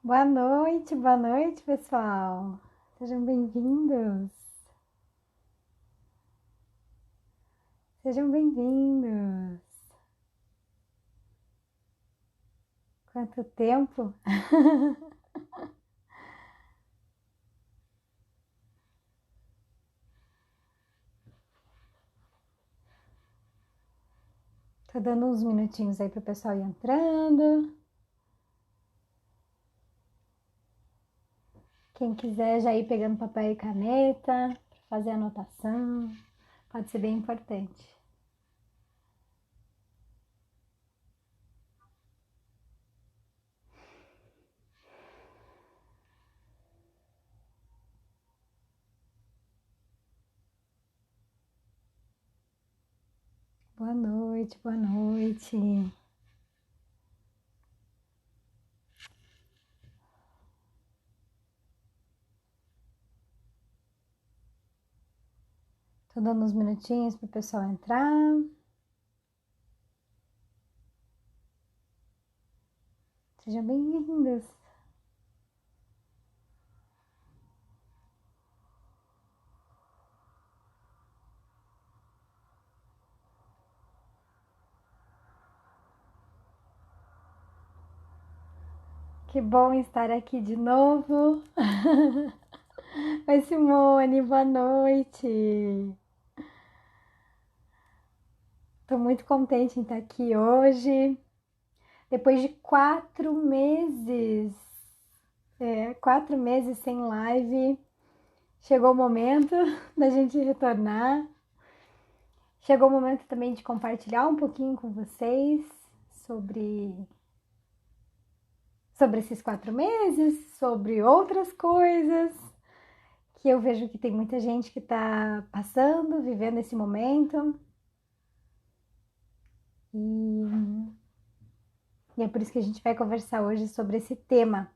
Boa noite, pessoal. Sejam bem-vindos. Sejam bem-vindos. Quanto tempo? Tô dando uns minutinhos aí pro pessoal ir entrando. Quem quiser já ir pegando papel e caneta para fazer anotação, pode ser bem importante. Boa noite, boa noite. Tô dando uns minutinhos pro pessoal entrar. Sejam bem-vindos. Que bom estar aqui de novo. Oi, Simone, boa noite. Tô muito contente em estar aqui hoje. Depois de 4 meses, 4 meses sem live, chegou o momento da gente retornar. Chegou o momento também de compartilhar um pouquinho com vocês sobre esses 4 meses, sobre outras coisas que eu vejo que tem muita gente que está passando, vivendo esse momento. E é por isso que a gente vai conversar hoje sobre esse tema,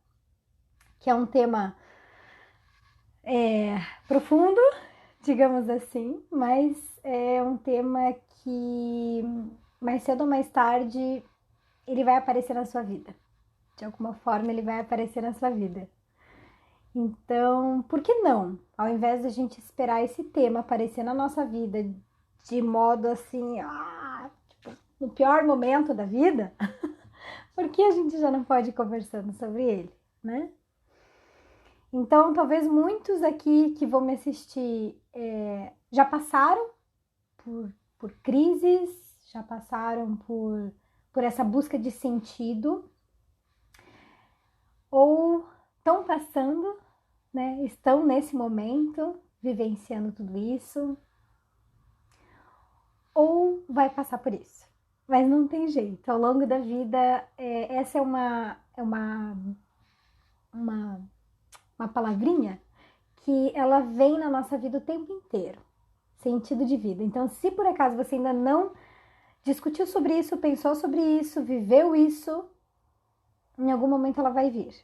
que é um tema profundo, digamos assim, mas é um tema que mais cedo ou mais tarde ele vai aparecer na sua vida. De alguma forma ele vai aparecer na sua vida. Então, por que não? Ao invés de a gente esperar esse tema aparecer na nossa vida de modo assim, tipo, no pior momento da vida, por que a gente já não pode ir conversando sobre ele, né? Então, talvez muitos aqui que vão me assistir já passaram por crises, já passaram por essa busca de sentido, ou estão passando, né? Estão nesse momento vivenciando tudo isso, ou vai passar por isso. Mas não tem jeito. Ao longo da vida, essa é uma palavrinha que ela vem na nossa vida o tempo inteiro. Sentido de vida. Então, se por acaso você ainda não discutiu sobre isso, pensou sobre isso, viveu isso, em algum momento ela vai vir.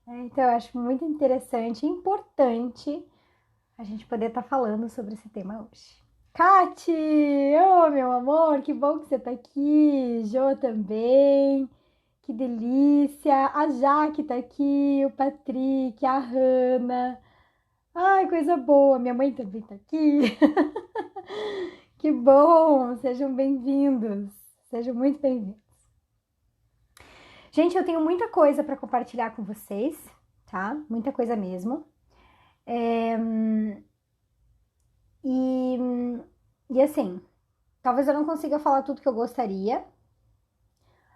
Então, eu acho muito interessante e importante a gente poder estar falando sobre esse tema hoje. Kati! Oh, meu amor, que bom que você tá aqui. Jô também. Que delícia. A Jaque tá aqui, o Patrick, a Hanna. Ai, coisa boa. Minha mãe também tá aqui. Que bom. Sejam bem-vindos. Sejam muito bem-vindos. Gente, eu tenho muita coisa para compartilhar com vocês, tá? Muita coisa mesmo. E, e assim, talvez eu não consiga falar tudo que eu gostaria,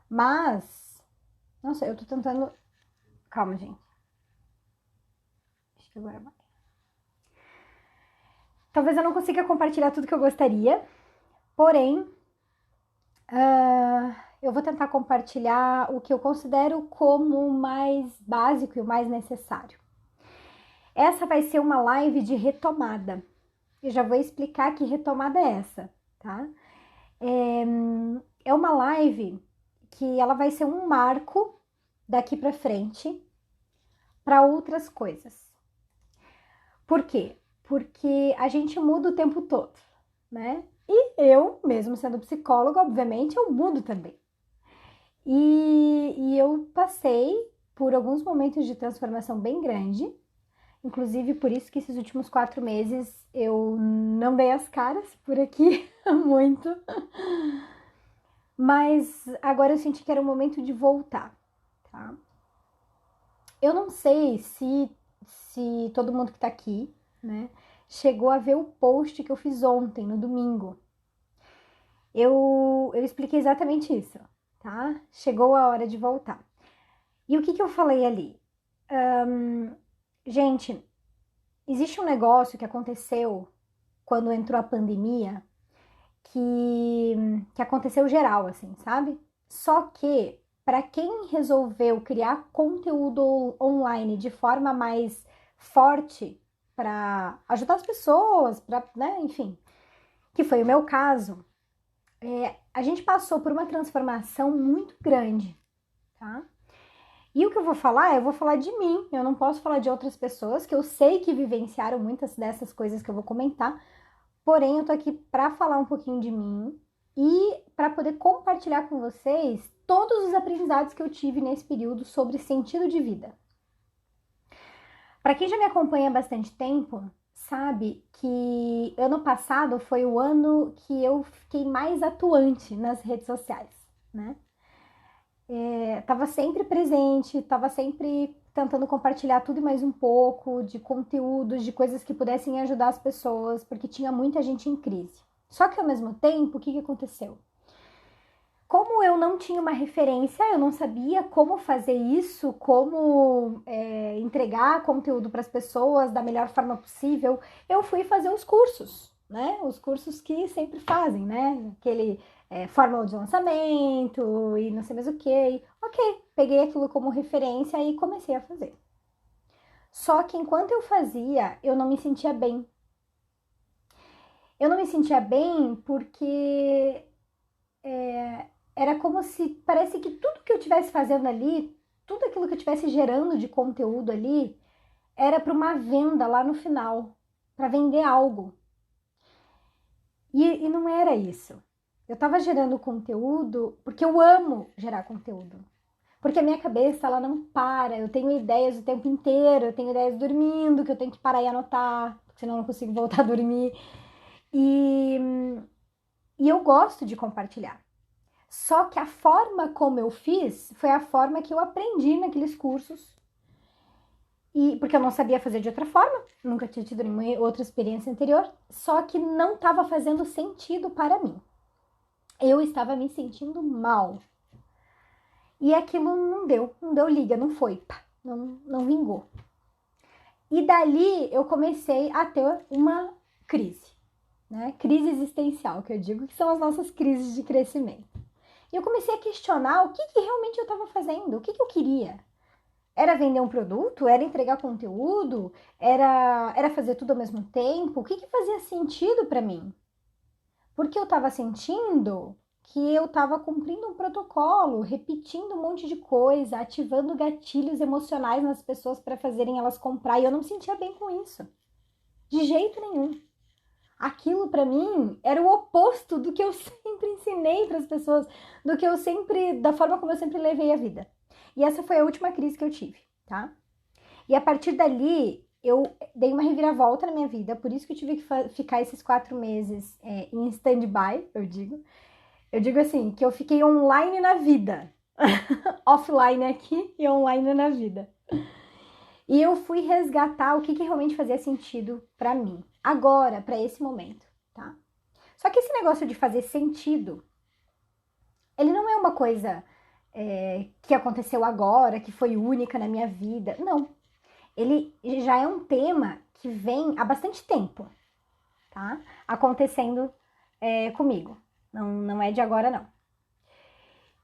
mas, nossa, eu tô tentando. Calma, gente. Acho que agora vai. Talvez eu não consiga compartilhar tudo que eu gostaria, porém, eu vou tentar compartilhar o que eu considero como o mais básico e o mais necessário. Essa vai ser uma live de retomada. Eu já vou explicar que retomada é essa, tá? É uma live que ela vai ser um marco daqui para frente para outras coisas. Por quê? Porque a gente muda o tempo todo, né? E eu, mesmo sendo psicóloga, obviamente, eu mudo também. E eu passei por alguns momentos de transformação bem grande. Inclusive, por isso que esses últimos 4 meses eu não dei as caras por aqui muito. Mas agora eu senti que era o momento de voltar, tá? Eu não sei se todo mundo que tá aqui, né, chegou a ver o post que eu fiz ontem, no domingo. Eu expliquei exatamente isso, tá? Chegou a hora de voltar. E o que eu falei ali? Gente, existe um negócio que aconteceu quando entrou a pandemia, que aconteceu geral, assim, sabe? Só que, para quem resolveu criar conteúdo online de forma mais forte para ajudar as pessoas, para, né, enfim, que foi o meu caso, a gente passou por uma transformação muito grande, tá? E o que eu vou falar de mim, eu não posso falar de outras pessoas que eu sei que vivenciaram muitas dessas coisas que eu vou comentar, porém eu tô aqui para falar um pouquinho de mim e para poder compartilhar com vocês todos os aprendizados que eu tive nesse período sobre sentido de vida. Para quem já me acompanha há bastante tempo, sabe que ano passado foi o ano que eu fiquei mais atuante nas redes sociais, né? Tava sempre presente, tava sempre tentando compartilhar tudo e mais um pouco de conteúdos, de coisas que pudessem ajudar as pessoas, porque tinha muita gente em crise. Só que ao mesmo tempo, o que aconteceu? Como eu não tinha uma referência, eu não sabia como fazer isso, como entregar conteúdo para as pessoas da melhor forma possível, eu fui fazer os cursos, né? Os cursos que sempre fazem, né? Aquele fórmula de lançamento e não sei mais o que. Ok, peguei aquilo como referência e comecei a fazer. Só que enquanto eu fazia, eu não me sentia bem. Eu não me sentia bem porque era como se parece que tudo que eu estivesse fazendo ali, tudo aquilo que eu estivesse gerando de conteúdo ali, era para uma venda lá no final, para vender algo. E não era isso. Eu estava gerando conteúdo porque eu amo gerar conteúdo. Porque a minha cabeça, ela não para. Eu tenho ideias o tempo inteiro, eu tenho ideias dormindo, que eu tenho que parar e anotar, senão eu não consigo voltar a dormir. E eu gosto de compartilhar. Só que a forma como eu fiz foi a forma que eu aprendi naqueles cursos. E porque eu não sabia fazer de outra forma, nunca tinha tido nenhuma outra experiência anterior, só que não estava fazendo sentido para mim. Eu estava me sentindo mal. E aquilo não deu liga, não foi, não vingou. E dali eu comecei a ter uma crise, né? Crise existencial, que eu digo que são as nossas crises de crescimento. E eu comecei a questionar o que realmente eu estava fazendo, o que eu queria. Era vender um produto? Era entregar conteúdo? Era fazer tudo ao mesmo tempo? O que fazia sentido para mim? Porque eu estava sentindo que eu estava cumprindo um protocolo, repetindo um monte de coisa, ativando gatilhos emocionais nas pessoas para fazerem elas comprar, e eu não me sentia bem com isso. De jeito nenhum. Aquilo para mim era o oposto do que eu sempre ensinei para as pessoas, da forma como eu sempre levei a vida. E essa foi a última crise que eu tive, tá? E a partir dali, eu dei uma reviravolta na minha vida, por isso que eu tive que ficar esses 4 meses em stand-by, eu digo. Eu digo assim, que eu fiquei online na vida. Offline aqui e online na vida. E eu fui resgatar o que realmente fazia sentido pra mim. Agora, pra esse momento, tá? Só que esse negócio de fazer sentido, ele não é uma coisa que aconteceu agora, que foi única na minha vida. Não. Ele já é um tema que vem há bastante tempo, tá? Acontecendo comigo. Não é de agora, não.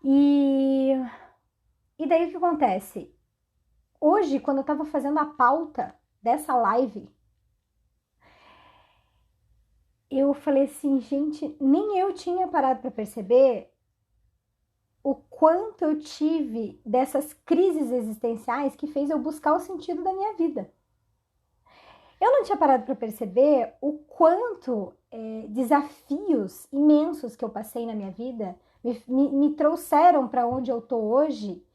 E daí o que acontece? Hoje, quando eu tava fazendo a pauta dessa live, eu falei assim, gente, nem eu tinha parado para perceber o quanto eu tive dessas crises existenciais que fez eu buscar o sentido da minha vida. Eu não tinha parado para perceber o quanto desafios imensos que eu passei na minha vida me trouxeram para onde eu tô hoje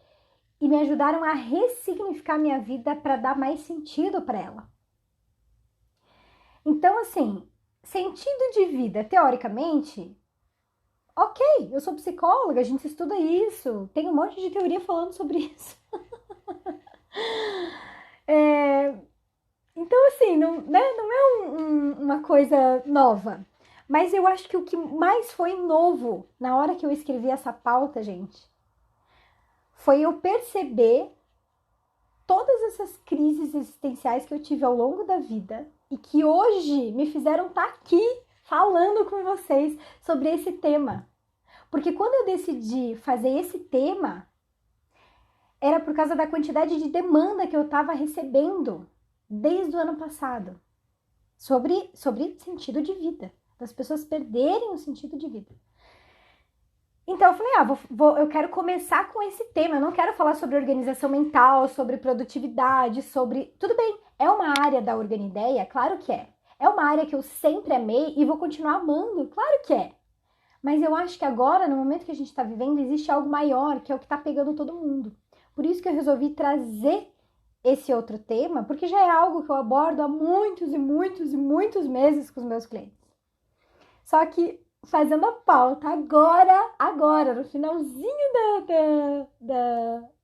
e me ajudaram a ressignificar minha vida para dar mais sentido para ela. Então, assim, sentido de vida, teoricamente, ok, eu sou psicóloga, a gente estuda isso, tem um monte de teoria falando sobre isso. Então, assim, não é uma coisa nova. Mas eu acho que o que mais foi novo na hora que eu escrevi essa pauta, gente, foi eu perceber todas essas crises existenciais que eu tive ao longo da vida e que hoje me fizeram estar aqui falando com vocês sobre esse tema. Porque quando eu decidi fazer esse tema, era por causa da quantidade de demanda que eu estava recebendo desde o ano passado sobre sentido de vida, das pessoas perderem o sentido de vida. Então eu falei, eu quero começar com esse tema, eu não quero falar sobre organização mental, sobre produtividade, sobre... Tudo bem, é uma área da Organideia, claro que é. É uma área que eu sempre amei e vou continuar amando, claro que é. Mas eu acho que agora, no momento que a gente está vivendo, existe algo maior, que é o que está pegando todo mundo. Por isso que eu resolvi trazer esse outro tema, porque já é algo que eu abordo há muitos e muitos e muitos meses com os meus clientes. Só que fazendo a pauta agora, no finalzinho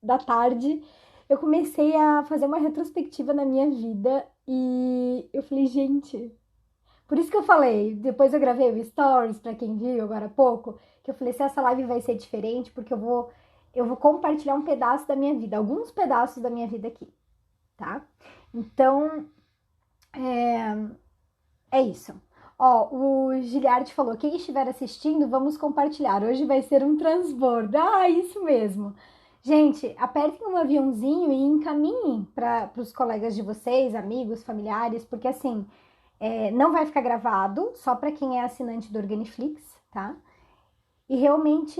da tarde, eu comecei a fazer uma retrospectiva na minha vida e eu falei, gente, por isso que eu falei, depois eu gravei o stories pra quem viu agora há pouco, que eu falei, se essa live vai ser diferente, porque eu vou compartilhar um pedaço da minha vida, alguns pedaços da minha vida aqui, tá? Então, é isso. Ó, o Giliard falou, quem estiver assistindo, vamos compartilhar. Hoje vai ser um transbordo. Ah, isso mesmo. Gente, apertem um aviãozinho e encaminhem para os colegas de vocês, amigos, familiares, porque assim, não vai ficar gravado, só para quem é assinante do Organiflix, tá? E realmente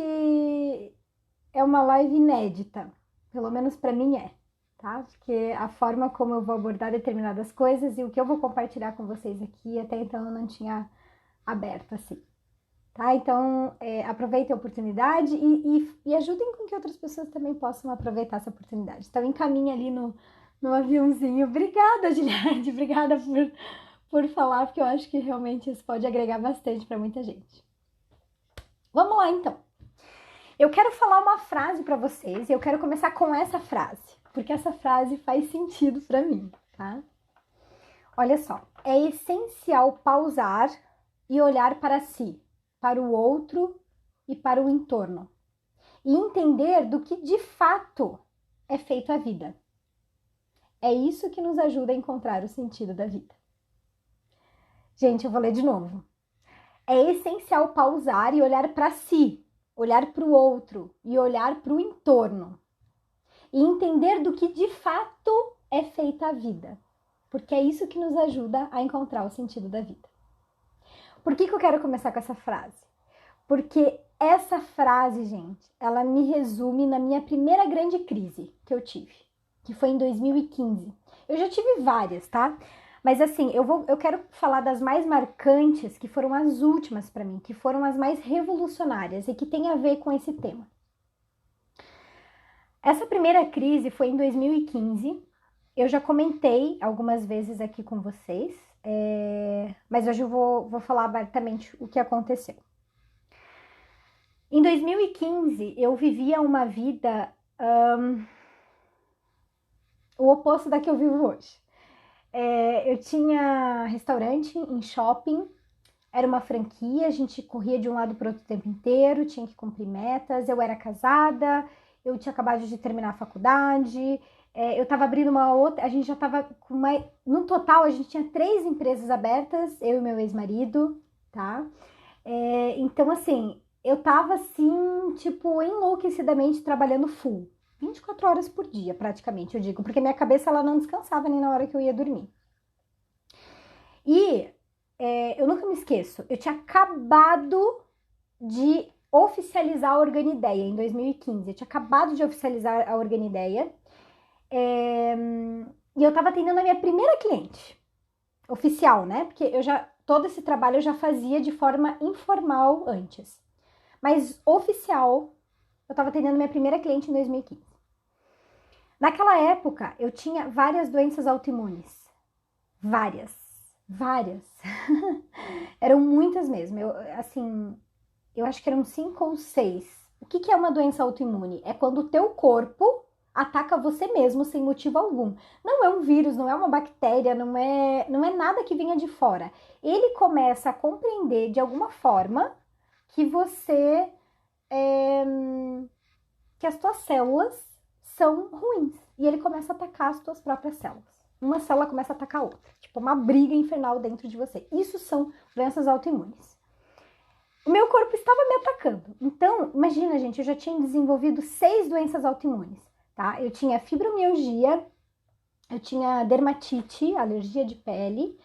é uma live inédita, pelo menos para mim é, tá? Porque a forma como eu vou abordar determinadas coisas e o que eu vou compartilhar com vocês aqui, até então eu não tinha aberto assim, tá? Então, aproveitem a oportunidade e ajudem com que outras pessoas também possam aproveitar essa oportunidade. Então, encaminhe ali no aviãozinho. Obrigada, Giliard, obrigada por falar, porque eu acho que realmente isso pode agregar bastante para muita gente. Vamos lá, então. Eu quero falar uma frase para vocês e eu quero começar com essa frase, porque essa frase faz sentido para mim, tá? Olha só, é essencial pausar e olhar para si, para o outro e para o entorno, e entender do que de fato é feito a vida. É isso que nos ajuda a encontrar o sentido da vida. Gente, eu vou ler de novo. É essencial pausar e olhar para si, olhar para o outro e olhar para o entorno, e entender do que de fato é feita a vida, porque é isso que nos ajuda a encontrar o sentido da vida. Por que eu quero começar com essa frase? Porque essa frase, gente, ela me resume na minha primeira grande crise que eu tive, que foi em 2015. Eu já tive várias, tá? Mas assim, eu quero falar das mais marcantes, que foram as últimas para mim, que foram as mais revolucionárias e que tem a ver com esse tema. Essa primeira crise foi em 2015. Eu já comentei algumas vezes aqui com vocês, mas hoje eu vou falar abertamente o que aconteceu. Em 2015, eu vivia uma vida o oposto da que eu vivo hoje. Eu tinha restaurante em shopping, era uma franquia, a gente corria de um lado para o outro o tempo inteiro, tinha que cumprir metas, eu era casada, eu tinha acabado de terminar a faculdade, eu estava abrindo uma outra, a gente já estava com uma... No total, a gente tinha 3 empresas abertas, eu e meu ex-marido, tá? Então, assim, eu tava assim, tipo, enlouquecidamente trabalhando full. 24 horas por dia, praticamente, eu digo, porque minha cabeça ela não descansava nem na hora que eu ia dormir. E eu nunca me esqueço, eu tinha acabado de oficializar a Organideia em 2015. Eu tinha acabado de oficializar a Organideia e eu tava atendendo a minha primeira cliente oficial, né? Porque todo esse trabalho eu já fazia de forma informal antes. Mas oficial, eu tava atendendo minha primeira cliente em 2015. Naquela época, eu tinha várias doenças autoimunes. Várias. Várias. Eram muitas mesmo. Eu acho que eram 5 ou 6. O que é uma doença autoimune? É quando o teu corpo ataca você mesmo sem motivo algum. Não é um vírus, não é uma bactéria, não é nada que venha de fora. Ele começa a compreender de alguma forma que você que as tuas células são ruins. E ele começa a atacar as tuas próprias células. Uma célula começa a atacar a outra. Tipo, uma briga infernal dentro de você. Isso são doenças autoimunes. O meu corpo estava me atacando. Então, imagina, gente, eu já tinha desenvolvido 6 doenças autoimunes, tá? Eu tinha fibromialgia, eu tinha dermatite, alergia de pele,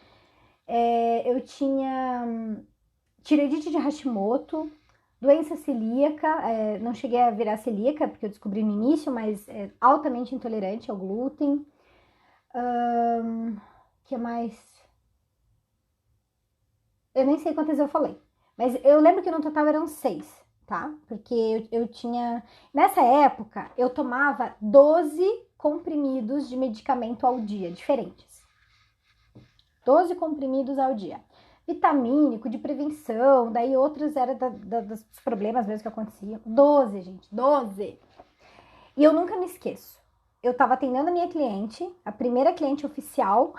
eu tinha tireoidite de Hashimoto, doença celíaca, não cheguei a virar celíaca, porque eu descobri no início, mas é altamente intolerante ao glúten. Que mais? Eu nem sei quantas eu falei. Mas eu lembro que no total eram 6, tá? Porque eu tinha... Nessa época, eu tomava 12 comprimidos de medicamento ao dia, diferentes. 12 comprimidos ao dia. Vitamínico, de prevenção, daí outros eram dos problemas mesmo que aconteciam. 12, gente, 12. E eu nunca me esqueço. Eu tava atendendo a minha cliente, a primeira cliente oficial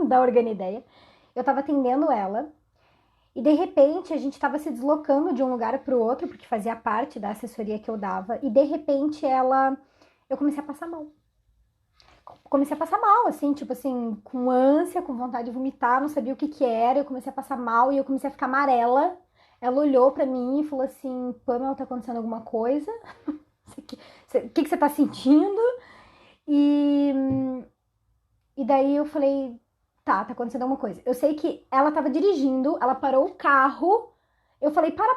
da Organideia. Eu tava atendendo ela. E de repente a gente estava se deslocando de um lugar para o outro, porque fazia parte da assessoria que eu dava, e de repente eu comecei a passar mal. Comecei a passar mal, assim, tipo assim, com ânsia, com vontade de vomitar, não sabia o que que era, eu comecei a passar mal e eu comecei a ficar amarela. Ela olhou para mim e falou assim: Pamela, tá acontecendo alguma coisa? O que você tá sentindo? E daí eu falei, tá acontecendo alguma coisa. Eu sei que ela tava dirigindo, ela parou o carro. Eu falei, para.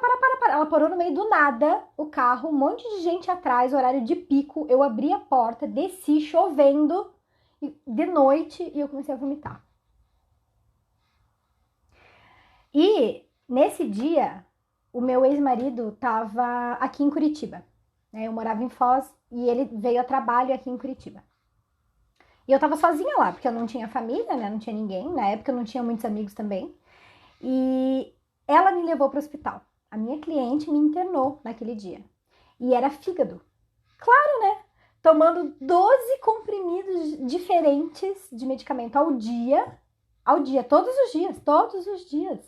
Ela parou no meio do nada, o carro, um monte de gente atrás, horário de pico. Eu abri a porta, desci, chovendo, de noite, e eu comecei a vomitar. E nesse dia, o meu ex-marido tava aqui em Curitiba, né? Eu morava em Foz e ele veio a trabalho aqui em Curitiba. E eu tava sozinha lá, porque eu não tinha família, né? Não tinha ninguém. Na época eu não tinha muitos amigos também. E ela me levou para o hospital. A minha cliente me internou naquele dia. E era fígado. Claro, né? Tomando 12 comprimidos diferentes de medicamento ao dia. Ao dia, todos os dias, todos os dias.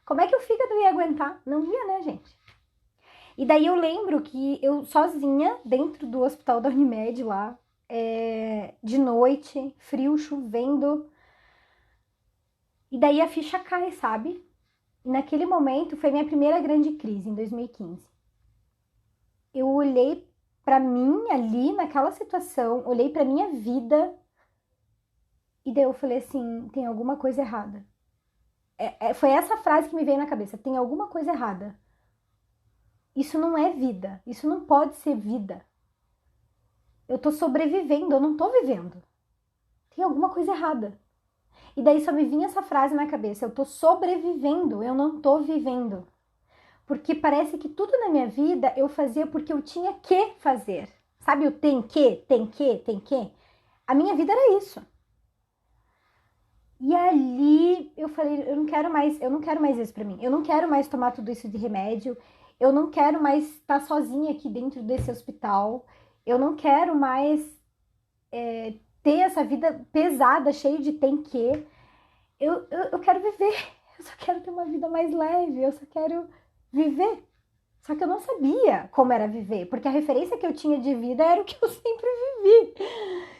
Como é que o fígado ia aguentar? Não ia, né, gente? E daí eu lembro que eu sozinha, dentro do hospital da Unimed lá, de noite, frio, chovendo. E daí a ficha cai, sabe? E naquele momento foi minha primeira grande crise, em 2015. Eu olhei pra mim ali, naquela situação, olhei pra minha vida e daí eu falei assim, tem alguma coisa errada. Foi essa frase que me veio na cabeça, tem alguma coisa errada. Isso não é vida, isso não pode ser vida. Eu tô sobrevivendo, eu não tô vivendo. Tem alguma coisa errada. E daí só me vinha essa frase na cabeça, eu tô sobrevivendo, eu não tô vivendo. Porque parece que tudo na minha vida eu fazia porque eu tinha que fazer. Sabe o tem que? A minha vida era isso. E ali eu falei, eu não quero mais isso pra mim. Eu não quero mais tomar tudo isso de remédio. Eu não quero mais estar sozinha aqui dentro desse hospital. Eu não quero mais ter essa vida pesada, cheia de tem que. Eu quero viver. Eu só quero ter uma vida mais leve. Eu só quero viver. Só que eu não sabia como era viver, porque a referência que eu tinha de vida era o que eu sempre vivi.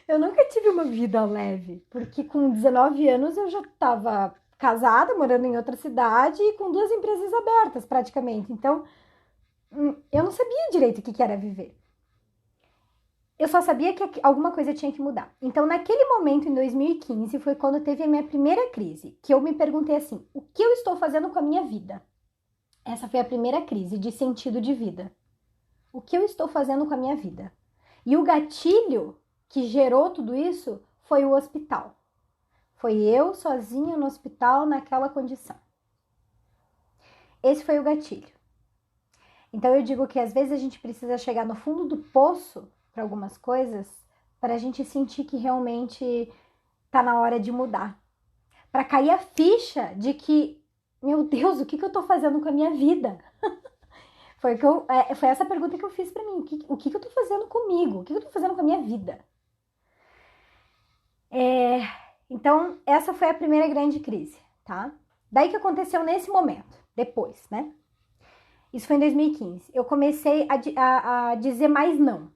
Eu nunca tive uma vida leve, porque com 19 anos eu já estava casada, morando em outra cidade e com 2 empresas abertas praticamente. Então, eu não sabia direito o que era viver. Eu só sabia que alguma coisa tinha que mudar. Então, naquele momento, em 2015, foi quando teve a minha primeira crise, que eu me perguntei assim, o que eu estou fazendo com a minha vida? Essa foi a primeira crise de sentido de vida. O que eu estou fazendo com a minha vida? E o gatilho que gerou tudo isso foi o hospital. Foi eu sozinha no hospital naquela condição. Esse foi o gatilho. Então eu digo que às vezes a gente precisa chegar no fundo do poço para algumas coisas para a gente sentir que realmente tá na hora de mudar. Para cair a ficha de que, meu Deus, o que eu tô fazendo com a minha vida? Foi essa pergunta que eu fiz para mim. O que eu tô fazendo comigo? O que eu tô fazendo com a minha vida? Então, essa foi a primeira grande crise, tá? Daí que aconteceu nesse momento, depois, né? Isso foi em 2015. Eu comecei a dizer mais não.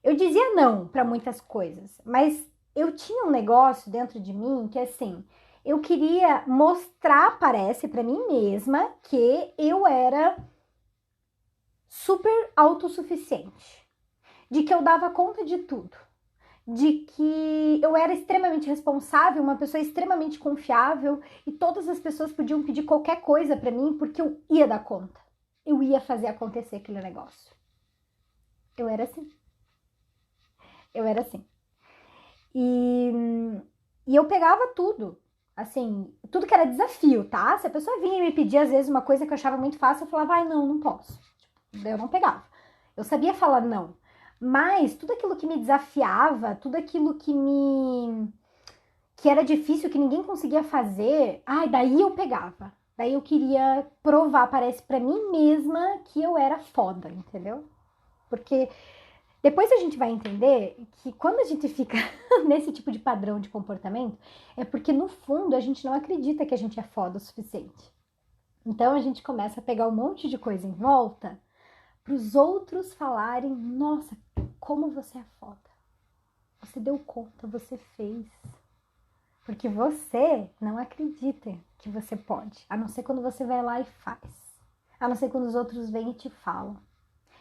Eu dizia não para muitas coisas, mas eu tinha um negócio dentro de mim que, assim, eu queria mostrar, parece, para mim mesma que eu era super autossuficiente, de que eu dava conta de tudo, de que eu era extremamente responsável, uma pessoa extremamente confiável e todas as pessoas podiam pedir qualquer coisa para mim porque eu ia dar conta. Eu ia fazer acontecer aquele negócio. Eu era assim. E eu pegava tudo. Assim, tudo que era desafio, tá? Se a pessoa vinha e me pedia, às vezes, uma coisa que eu achava muito fácil, eu falava, não posso. Tipo, eu não pegava. Eu sabia falar não. Mas tudo aquilo que me desafiava, tudo aquilo que era difícil, que ninguém conseguia fazer, daí eu pegava. Daí eu queria provar, parece, pra mim mesma que eu era foda, entendeu? Porque depois a gente vai entender que quando a gente fica nesse tipo de padrão de comportamento, é porque no fundo a gente não acredita que a gente é foda o suficiente. Então a gente começa a pegar um monte de coisa em volta para os outros falarem, nossa, como você é foda. Você deu conta, você fez. Porque você não acredita que você pode, a não ser quando você vai lá e faz. A não ser quando os outros vêm e te falam.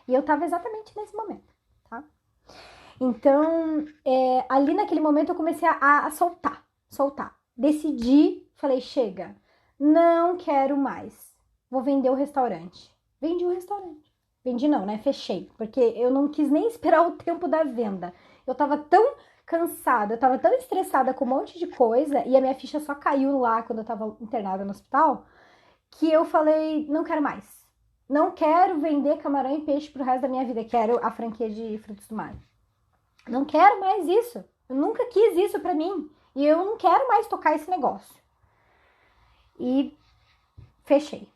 E eu tava exatamente nesse momento, tá? Então, ali naquele momento eu comecei a soltar. Decidi, falei, chega, não quero mais. Vou vender o restaurante. Vendi o restaurante. Vendi não, né? Fechei, porque eu não quis nem esperar o tempo da venda. Eu tava tão cansada, eu tava tão estressada com um monte de coisa e a minha ficha só caiu lá quando eu tava internada no hospital, que eu falei, não quero mais. Não quero vender camarão e peixe pro resto da minha vida. Quero a franquia de frutos do mar. Não quero mais isso. Eu nunca quis isso pra mim. E eu não quero mais tocar esse negócio. E fechei.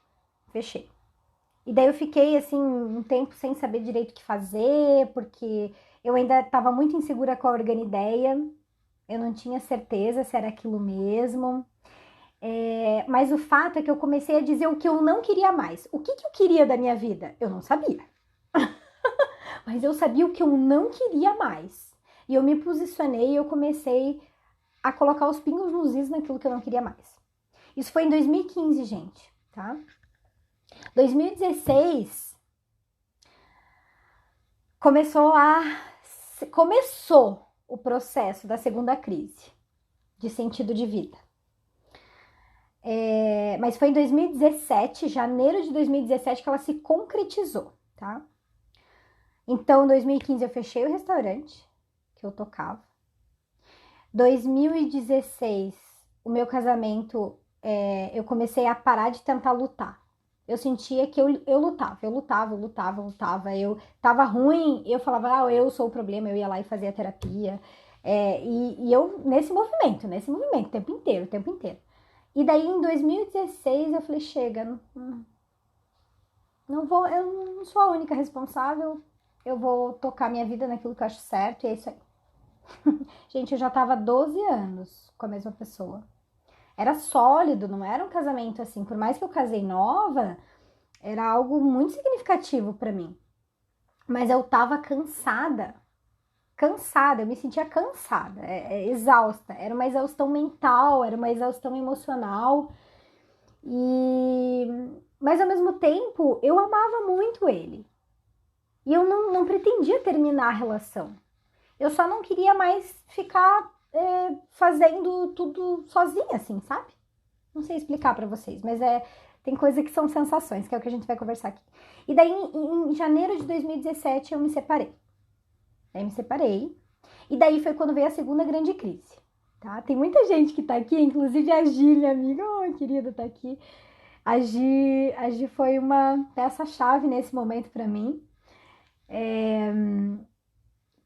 E daí eu fiquei, assim, um tempo sem saber direito o que fazer, porque eu ainda estava muito insegura com a Organideia. Eu não tinha certeza se era aquilo mesmo. Mas o fato é que eu comecei a dizer o que eu não queria mais. O que eu queria da minha vida? Eu não sabia. Mas eu sabia o que eu não queria mais. E eu me posicionei e eu comecei a colocar os pingos nos is naquilo que eu não queria mais. Isso foi em 2015, gente, tá? 2016 começou o processo da segunda crise de sentido de vida. Mas foi em 2017, janeiro de 2017, que ela se concretizou, tá? Então, em 2015 eu fechei o restaurante que eu tocava. 2016, o meu casamento, eu comecei a parar de tentar lutar. Eu sentia que eu lutava. Eu tava ruim, eu falava, eu sou o problema, eu ia lá e fazia terapia. E eu, nesse movimento, o tempo inteiro. E daí, em 2016, eu falei, chega, não vou, eu não sou a única responsável, eu vou tocar minha vida naquilo que eu acho certo, e é isso aí. Gente, eu já tava 12 anos com a mesma pessoa. Era sólido, não era um casamento assim. Por mais que eu casei nova, era algo muito significativo pra mim. Mas eu tava cansada, eu me sentia cansada, exausta. Era uma exaustão mental, era uma exaustão emocional. Mas ao mesmo tempo, eu amava muito ele. E eu não pretendia terminar a relação. Eu só não queria mais ficar fazendo tudo sozinha, assim, sabe? Não sei explicar pra vocês, mas tem coisa que são sensações, que é o que a gente vai conversar aqui. E daí, em janeiro de 2017, eu me separei. E daí foi quando veio a segunda grande crise, tá? Tem muita gente que tá aqui, inclusive a Gi, minha amiga, querida, tá aqui. A Gi foi uma peça-chave nesse momento pra mim.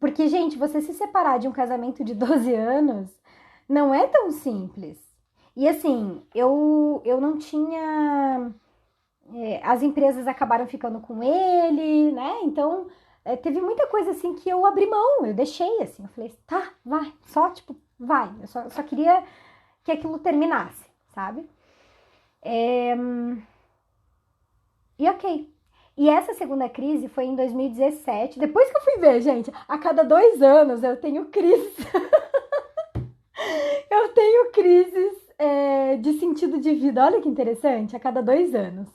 Porque, gente, você se separar de um casamento de 12 anos não é tão simples. E assim, eu não tinha. As empresas acabaram ficando com ele, né? Então, teve muita coisa assim que eu abri mão, eu deixei assim. Eu falei, tá, vai, só tipo, vai. Eu só queria que aquilo terminasse, sabe? E ok. E essa segunda crise foi em 2017. Depois que eu fui ver, gente, a cada 2 anos eu tenho crises. Eu tenho crises de sentido de vida. Olha que interessante, a cada 2 anos.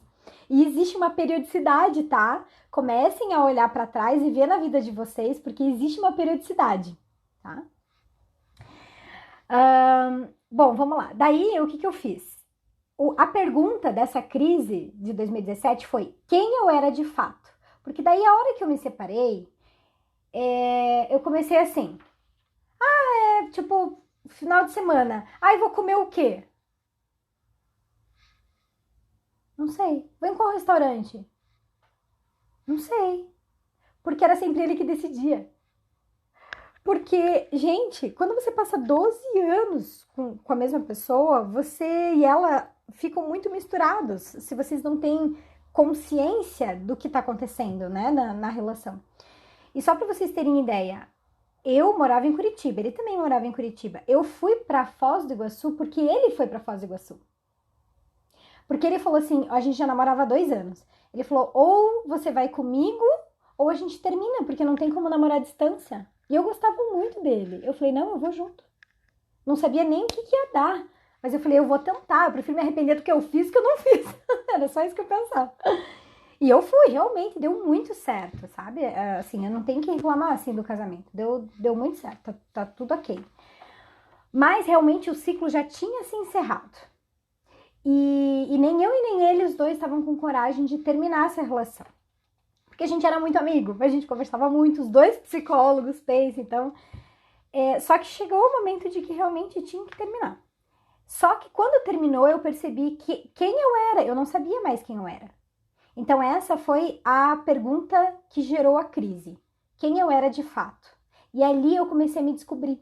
E existe uma periodicidade, tá? Comecem a olhar para trás e ver na vida de vocês, porque existe uma periodicidade, tá? Bom, vamos lá. Daí, o que eu fiz? A pergunta dessa crise de 2017 foi quem eu era de fato. Porque daí, a hora que eu me separei, eu comecei assim, tipo, final de semana. Ai, vou comer o quê? Não sei. Vou em qual restaurante? Não sei. Porque era sempre ele que decidia. Porque, gente, quando você passa 12 anos com a mesma pessoa, você e ela ficam muito misturados, se vocês não têm consciência do que tá acontecendo, né, na relação. E só para vocês terem ideia, eu morava em Curitiba, ele também morava em Curitiba. Eu fui para Foz do Iguaçu porque ele foi para Foz do Iguaçu. Porque ele falou assim, a gente já namorava há 2 anos. Ele falou, ou você vai comigo, ou a gente termina, porque não tem como namorar à distância. E eu gostava muito dele. Eu falei, não, eu vou junto. Não sabia nem o que ia dar. Mas eu falei, eu vou tentar, eu prefiro me arrepender do que eu fiz que eu não fiz. Era só isso que eu pensava. E eu fui, realmente, deu muito certo, sabe? Assim, eu não tenho que reclamar, assim, do casamento. Deu muito certo, tá tudo ok. Mas, realmente, o ciclo já tinha se encerrado. E nem eu e nem ele, os dois, estavam com coragem de terminar essa relação. Porque a gente era muito amigo, a gente conversava muito, os dois psicólogos, pensa, então... só que chegou o momento de que realmente tinha que terminar. Só que quando terminou, eu percebi que quem eu era, eu não sabia mais quem eu era. Então essa foi a pergunta que gerou a crise. Quem eu era de fato. E ali eu comecei a me descobrir.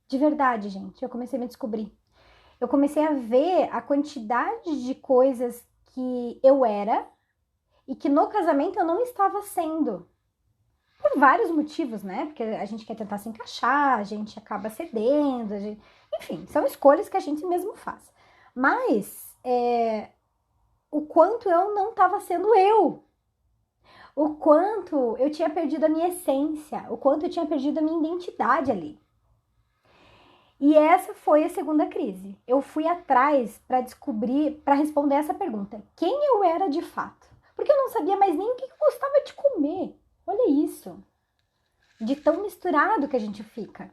De verdade, gente, eu comecei a me descobrir. Eu comecei a ver a quantidade de coisas que eu era e que no casamento eu não estava sendo. Por vários motivos, né? Porque a gente quer tentar se encaixar, a gente acaba cedendo, enfim, são escolhas que a gente mesmo faz. Mas o quanto eu não estava sendo eu. O quanto eu tinha perdido a minha essência, o quanto eu tinha perdido a minha identidade ali. E essa foi a segunda crise. Eu fui atrás para descobrir, para responder essa pergunta. Quem eu era de fato? Porque eu não sabia mais nem o que eu gostava de comer. Olha isso. De tão misturado que a gente fica.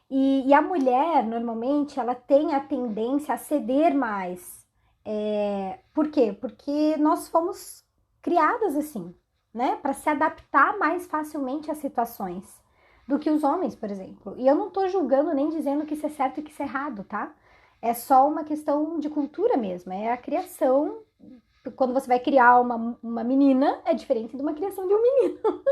E a mulher, normalmente, ela tem a tendência a ceder mais. Por quê? Porque nós fomos criadas assim, né? Para se adaptar mais facilmente às situações do que os homens, por exemplo. E eu não tô julgando nem dizendo que isso é certo e que isso é errado, tá? É só uma questão de cultura mesmo. É a criação. Quando você vai criar uma menina, é diferente de uma criação de um menino.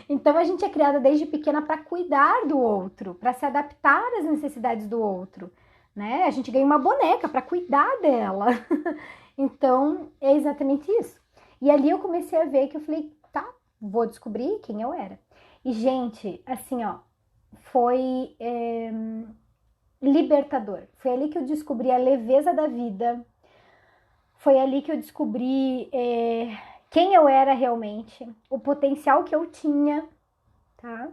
Então a gente é criada desde pequena para cuidar do outro, para se adaptar às necessidades do outro, né? A gente ganha uma boneca para cuidar dela. Então é exatamente isso. E ali eu comecei a ver que eu falei, tá, vou descobrir quem eu era. E gente, assim, ó, foi libertador. Foi ali que eu descobri a leveza da vida. Foi ali que eu descobri quem eu era realmente, o potencial que eu tinha, tá?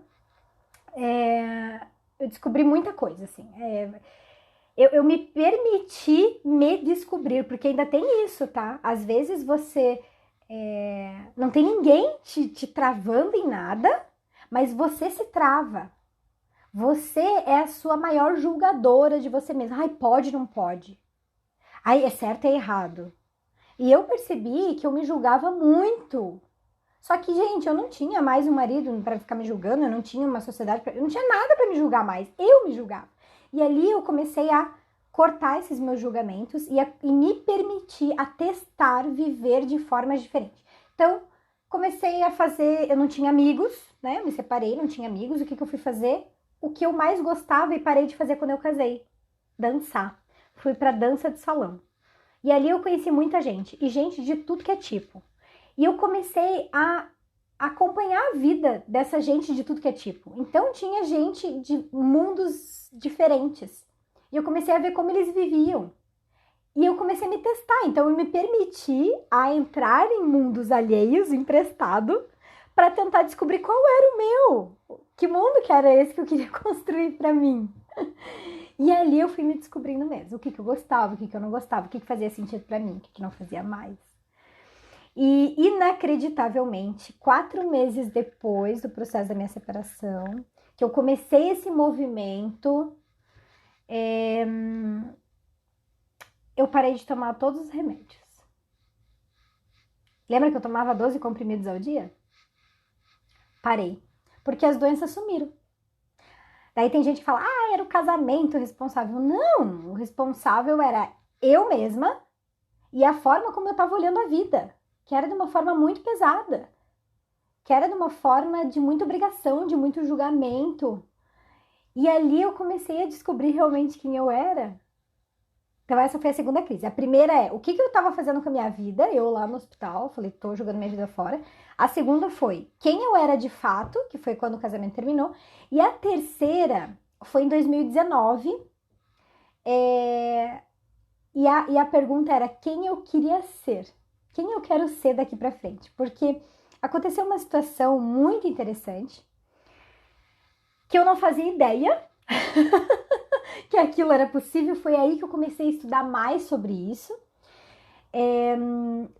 Eu descobri muita coisa, assim. Eu me permiti me descobrir, porque ainda tem isso, tá? Às vezes você não tem ninguém te travando em nada, mas você se trava. Você é a sua maior julgadora de você mesma. Ai, pode, não pode. Ai, é certo, é errado. E eu percebi que eu me julgava muito. Só que, gente, eu não tinha mais um marido para ficar me julgando, eu não tinha uma sociedade, eu não tinha nada para me julgar mais. Eu me julgava. E ali eu comecei a cortar esses meus julgamentos e me permitir a testar viver de formas diferentes. Então, comecei a fazer, eu não tinha amigos, né? Me separei, não tinha amigos. O que eu fui fazer? O que eu mais gostava e parei de fazer quando eu casei: dançar. Fui pra dança de salão. E ali eu conheci muita gente, e gente de tudo que é tipo. E eu comecei a acompanhar a vida dessa gente de tudo que é tipo. Então tinha gente de mundos diferentes. E eu comecei a ver como eles viviam. E eu comecei a me testar. Então eu me permiti a entrar em mundos alheios, emprestado, para tentar descobrir qual era o meu. Que mundo que era esse que eu queria construir para mim. E ali eu fui me descobrindo mesmo. O que eu gostava, o que eu não gostava, o que fazia sentido para mim, o que não fazia mais. E, inacreditavelmente, 4 meses depois do processo da minha separação, que eu comecei esse movimento, eu parei de tomar todos os remédios. Lembra que eu tomava 12 comprimidos ao dia? Parei. Porque as doenças sumiram. Daí tem gente que fala, era o casamento responsável. Não, o responsável era eu mesma e a forma como eu estava olhando a vida, que era de uma forma muito pesada, que era de uma forma de muita obrigação, de muito julgamento. E ali eu comecei a descobrir realmente quem eu era. Então essa foi a segunda crise. A primeira é, o que eu estava fazendo com a minha vida? Eu lá no hospital, falei, tô jogando minha vida fora. A segunda foi, quem eu era de fato, que foi quando o casamento terminou. E a terceira foi em 2019. E a pergunta era, quem eu queria ser? Quem eu quero ser daqui pra frente? Porque aconteceu uma situação muito interessante, que eu não fazia ideia que aquilo era possível. Foi aí que eu comecei a estudar mais sobre isso,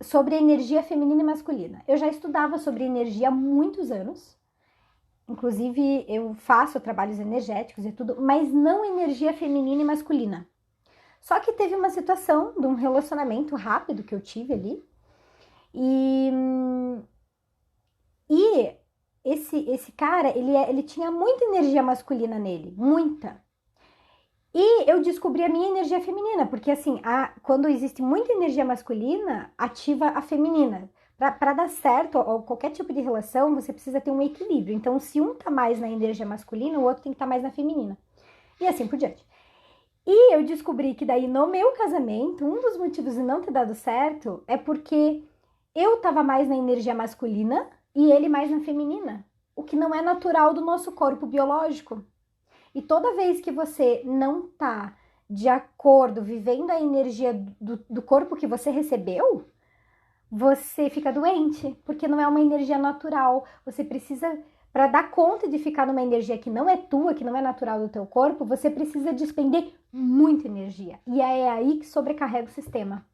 sobre energia feminina e masculina. Eu já estudava sobre energia há muitos anos, inclusive eu faço trabalhos energéticos e tudo, mas não energia feminina e masculina. Só que teve uma situação de um relacionamento rápido que eu tive ali, e esse cara, ele tinha muita energia masculina nele, muita. E eu descobri a minha energia feminina, porque assim, quando existe muita energia masculina, ativa a feminina. Para dar certo, ou qualquer tipo de relação, você precisa ter um equilíbrio. Então, se um tá mais na energia masculina, o outro tem que estar mais na feminina. E assim por diante. E eu descobri que daí no meu casamento, um dos motivos de não ter dado certo é porque eu tava mais na energia masculina e ele mais na feminina. O que não é natural do nosso corpo biológico. E toda vez que você não tá de acordo, vivendo a energia do corpo que você recebeu, você fica doente, porque não é uma energia natural. Você precisa, para dar conta de ficar numa energia que não é tua, que não é natural do teu corpo, você precisa despender muita energia. E é aí que sobrecarrega o sistema.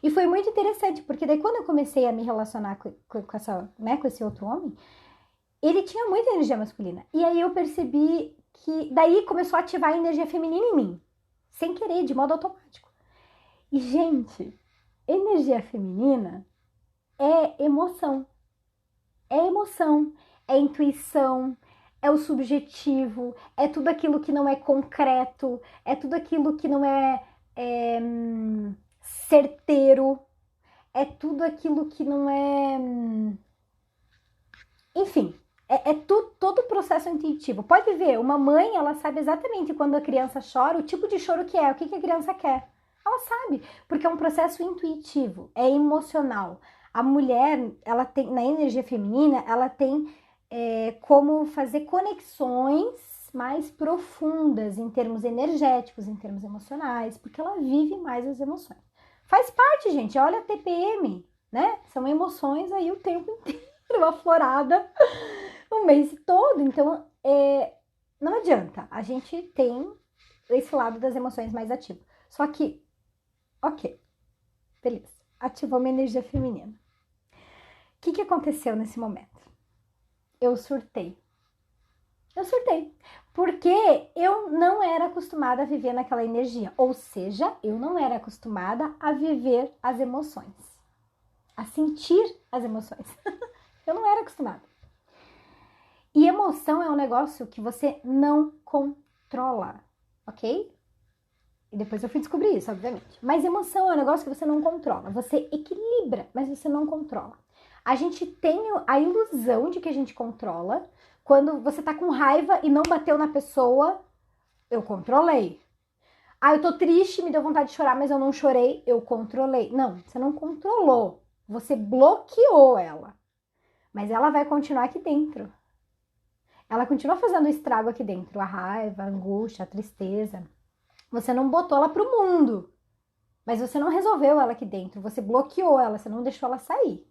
E foi muito interessante, porque daí quando eu comecei a me relacionar com esse outro homem, ele tinha muita energia masculina. E aí eu percebi que daí começou a ativar a energia feminina em mim. Sem querer, de modo automático. E, gente, energia feminina é emoção. É emoção, é intuição, é o subjetivo, é tudo aquilo que não é concreto, é tudo aquilo que não é certeiro, é tudo aquilo que não é... Enfim, todo o processo intuitivo. Pode ver, uma mãe, ela sabe exatamente quando a criança chora, o tipo de choro que é, o que a criança quer. Ela sabe, porque é um processo intuitivo, é emocional. A mulher, ela tem, na energia feminina, ela tem como fazer conexões mais profundas em termos energéticos, em termos emocionais, porque ela vive mais as emoções. Faz parte, gente, olha a TPM, né? São emoções aí o tempo inteiro. Aflorada o mês todo. Então, não adianta. A gente tem esse lado das emoções mais ativo. Só que, ok, beleza. Ativou minha energia feminina. O que aconteceu nesse momento? Eu surtei. Porque eu não era acostumada a viver naquela energia. Ou seja, eu não era acostumada a viver as emoções. A sentir as emoções. Eu não era acostumada. E emoção é um negócio que você não controla, ok? E depois eu fui descobrir isso, obviamente. Mas emoção é um negócio que você não controla. Você equilibra, mas você não controla. A gente tem a ilusão de que a gente controla. Quando você tá com raiva e não bateu na pessoa, eu controlei. Ah, eu tô triste, me deu vontade de chorar, mas eu não chorei, eu controlei. Não, você não controlou. Você bloqueou ela. Mas ela vai continuar aqui dentro. Ela continua fazendo estrago aqui dentro. A raiva, a angústia, a tristeza. Você não botou ela pro mundo. Mas você não resolveu ela aqui dentro. Você bloqueou ela, você não deixou ela sair.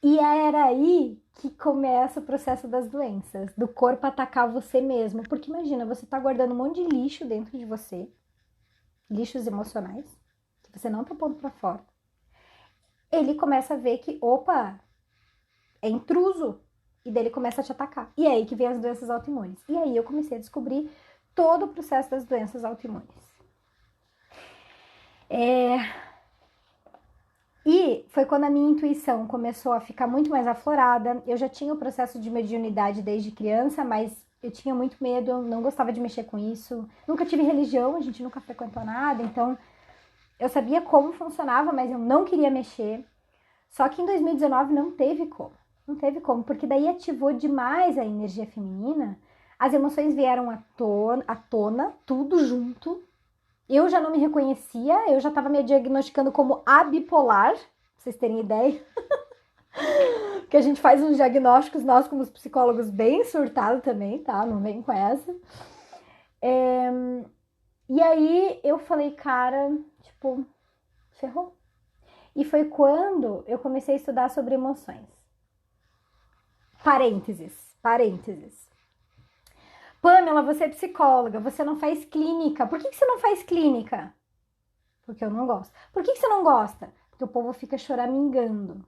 E era aí que começa o processo das doenças, do corpo atacar você mesmo. Porque imagina, você tá guardando um monte de lixo dentro de você, lixos emocionais, que você não tá pondo pra fora. Ele começa a ver que, opa, é intruso. E daí ele começa a te atacar. E é aí que vem as doenças autoimunes. E aí eu comecei a descobrir todo o processo das doenças autoimunes. E foi quando a minha intuição começou a ficar muito mais aflorada. Eu já tinha o processo de mediunidade desde criança, mas eu tinha muito medo, eu não gostava de mexer com isso. Nunca tive religião, a gente nunca frequentou nada, então eu sabia como funcionava, mas eu não queria mexer. Só que em 2019 não teve como. Não teve como, porque daí ativou demais a energia feminina. As emoções vieram à tona, tudo junto. Eu já não me reconhecia, eu já estava me diagnosticando como abipolar, pra vocês terem ideia. Porque a gente faz uns diagnósticos, nós como psicólogos, bem surtado também, tá? Não vem com essa. E aí eu falei, cara, tipo, ferrou. E foi quando eu comecei a estudar sobre emoções. Parênteses. Pamela, você é psicóloga, você não faz clínica. Por que você não faz clínica? Porque eu não gosto. Por que você não gosta? Porque o povo fica choramingando.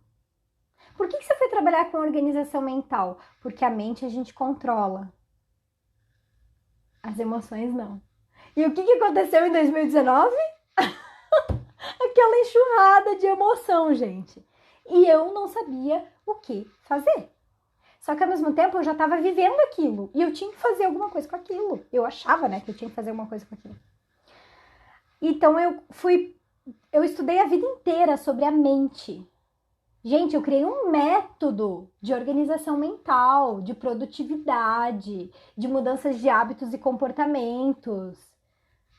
Por que você foi trabalhar com organização mental? Porque a mente a gente controla. As emoções não. E o que aconteceu em 2019? Aquela enxurrada de emoção, gente. E eu não sabia o que fazer. Só que ao mesmo tempo eu já estava vivendo aquilo. E eu tinha que fazer alguma coisa com aquilo. Eu achava, né, que eu tinha que fazer alguma coisa com aquilo. Então eu estudei a vida inteira sobre a mente. Gente, eu criei um método de organização mental, de produtividade, de mudanças de hábitos e comportamentos.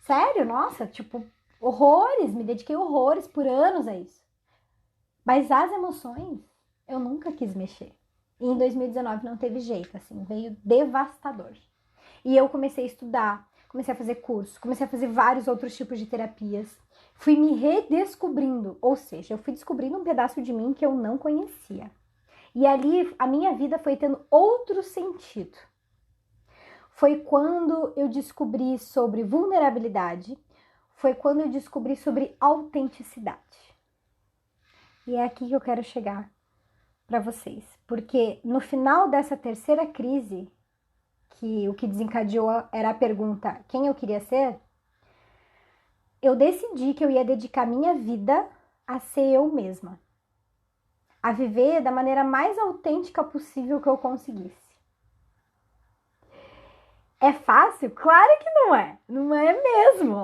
Sério, nossa, tipo, horrores, me dediquei horrores por anos a isso. Mas as emoções, eu nunca quis mexer. E em 2019 não teve jeito, assim, veio devastador. E eu comecei a estudar, comecei a fazer curso, comecei a fazer vários outros tipos de terapias. Fui me redescobrindo, ou seja, eu fui descobrindo um pedaço de mim que eu não conhecia. E ali a minha vida foi tendo outro sentido. Foi quando eu descobri sobre vulnerabilidade, foi quando eu descobri sobre autenticidade. E é aqui que eu quero chegar para vocês, porque no final dessa terceira crise, que o que desencadeou era a pergunta quem eu queria ser, eu decidi que eu ia dedicar minha vida a ser eu mesma, a viver da maneira mais autêntica possível que eu conseguisse. É fácil? Claro que não é. Não é mesmo.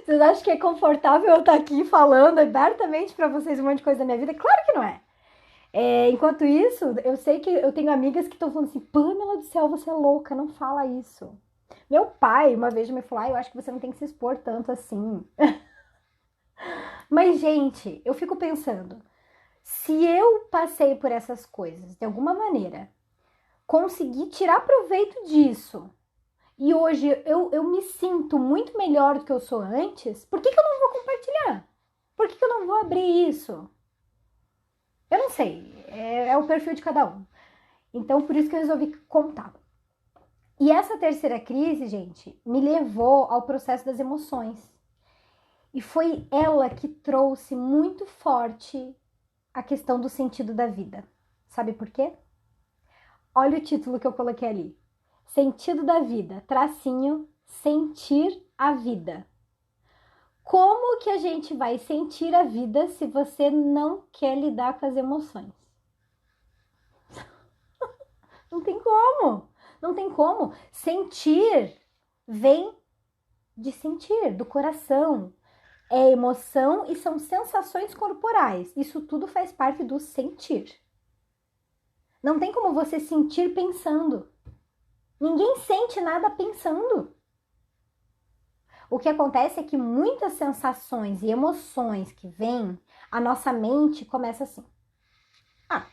Vocês acham que é confortável eu estar aqui falando abertamente para vocês um monte de coisa da minha vida? Claro que não é. Enquanto isso, eu sei que eu tenho amigas que estão falando assim, Pamela do céu, você é louca, não fala isso. Meu pai uma vez me falou, eu acho que você não tem que se expor tanto assim. Mas, gente, eu fico pensando, se eu passei por essas coisas de alguma maneira, consegui tirar proveito disso, e hoje eu me sinto muito melhor do que eu sou antes, por que eu não vou compartilhar? Por que eu não vou abrir isso? Eu não sei, é o perfil de cada um. Então, por isso que eu resolvi contar. E essa terceira crise, gente, me levou ao processo das emoções. E foi ela que trouxe muito forte a questão do sentido da vida. Sabe por quê? Olha o título que eu coloquei ali. Sentido da vida, tracinho, sentir a vida. Como que a gente vai sentir a vida se você não quer lidar com as emoções? Não tem como. Não tem como. Sentir vem de sentir, do coração. é emoção e são sensações corporais. Isso tudo faz parte do sentir. Não tem como você sentir pensando. Ninguém sente nada pensando. O que acontece é que muitas sensações e emoções que vêm, a nossa mente começa assim. Ah,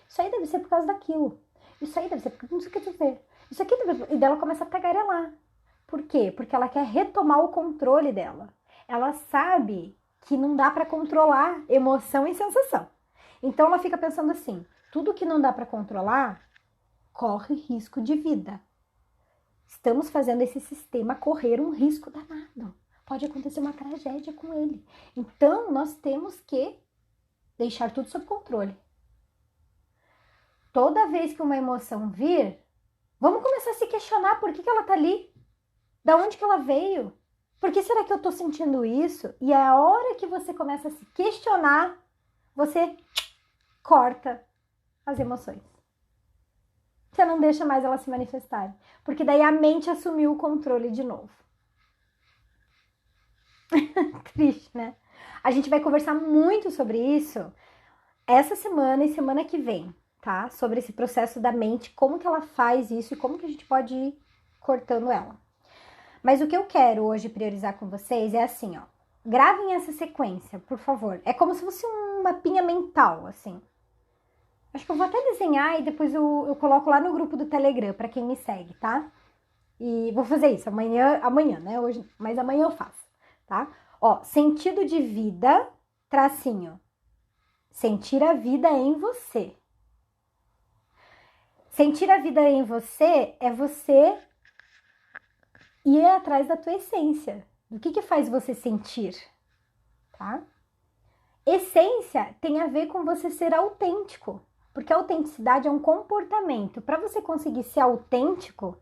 isso aí deve ser por causa daquilo. Isso aí deve ser porque não sei o que dizer. Isso aqui deve... E dela começa a tagarelar. Por quê? Porque ela quer retomar o controle dela. Ela sabe que não dá para controlar emoção e sensação. Então ela fica pensando assim, tudo que não dá para controlar corre risco de vida. Estamos fazendo esse sistema correr um risco danado. Pode acontecer uma tragédia com ele. Então nós temos que deixar tudo sob controle. Toda vez que uma emoção vir, vamos começar a se questionar por que ela tá ali. Da onde que ela veio? Por que será que eu tô sentindo isso? E a hora que você começa a se questionar, você corta as emoções. Você não deixa mais elas se manifestarem. Porque daí a mente assumiu o controle de novo. Triste, né? A gente vai conversar muito sobre isso essa semana e semana que vem, tá? Sobre esse processo da mente, como que ela faz isso e como que a gente pode ir cortando ela. Mas o que eu quero hoje priorizar com vocês é assim, ó. Gravem essa sequência, por favor. É como se fosse um mapinha mental, assim. Acho que eu vou até desenhar e depois eu coloco lá no grupo do Telegram, pra quem me segue, tá? E vou fazer isso amanhã, né? Hoje, mas amanhã eu faço, tá? Ó, sentido de vida, tracinho. Sentir a vida em você. Sentir a vida em você é você ir atrás da tua essência. Do que faz você sentir, tá? Essência tem a ver com você ser autêntico, porque a autenticidade é um comportamento. Para você conseguir ser autêntico,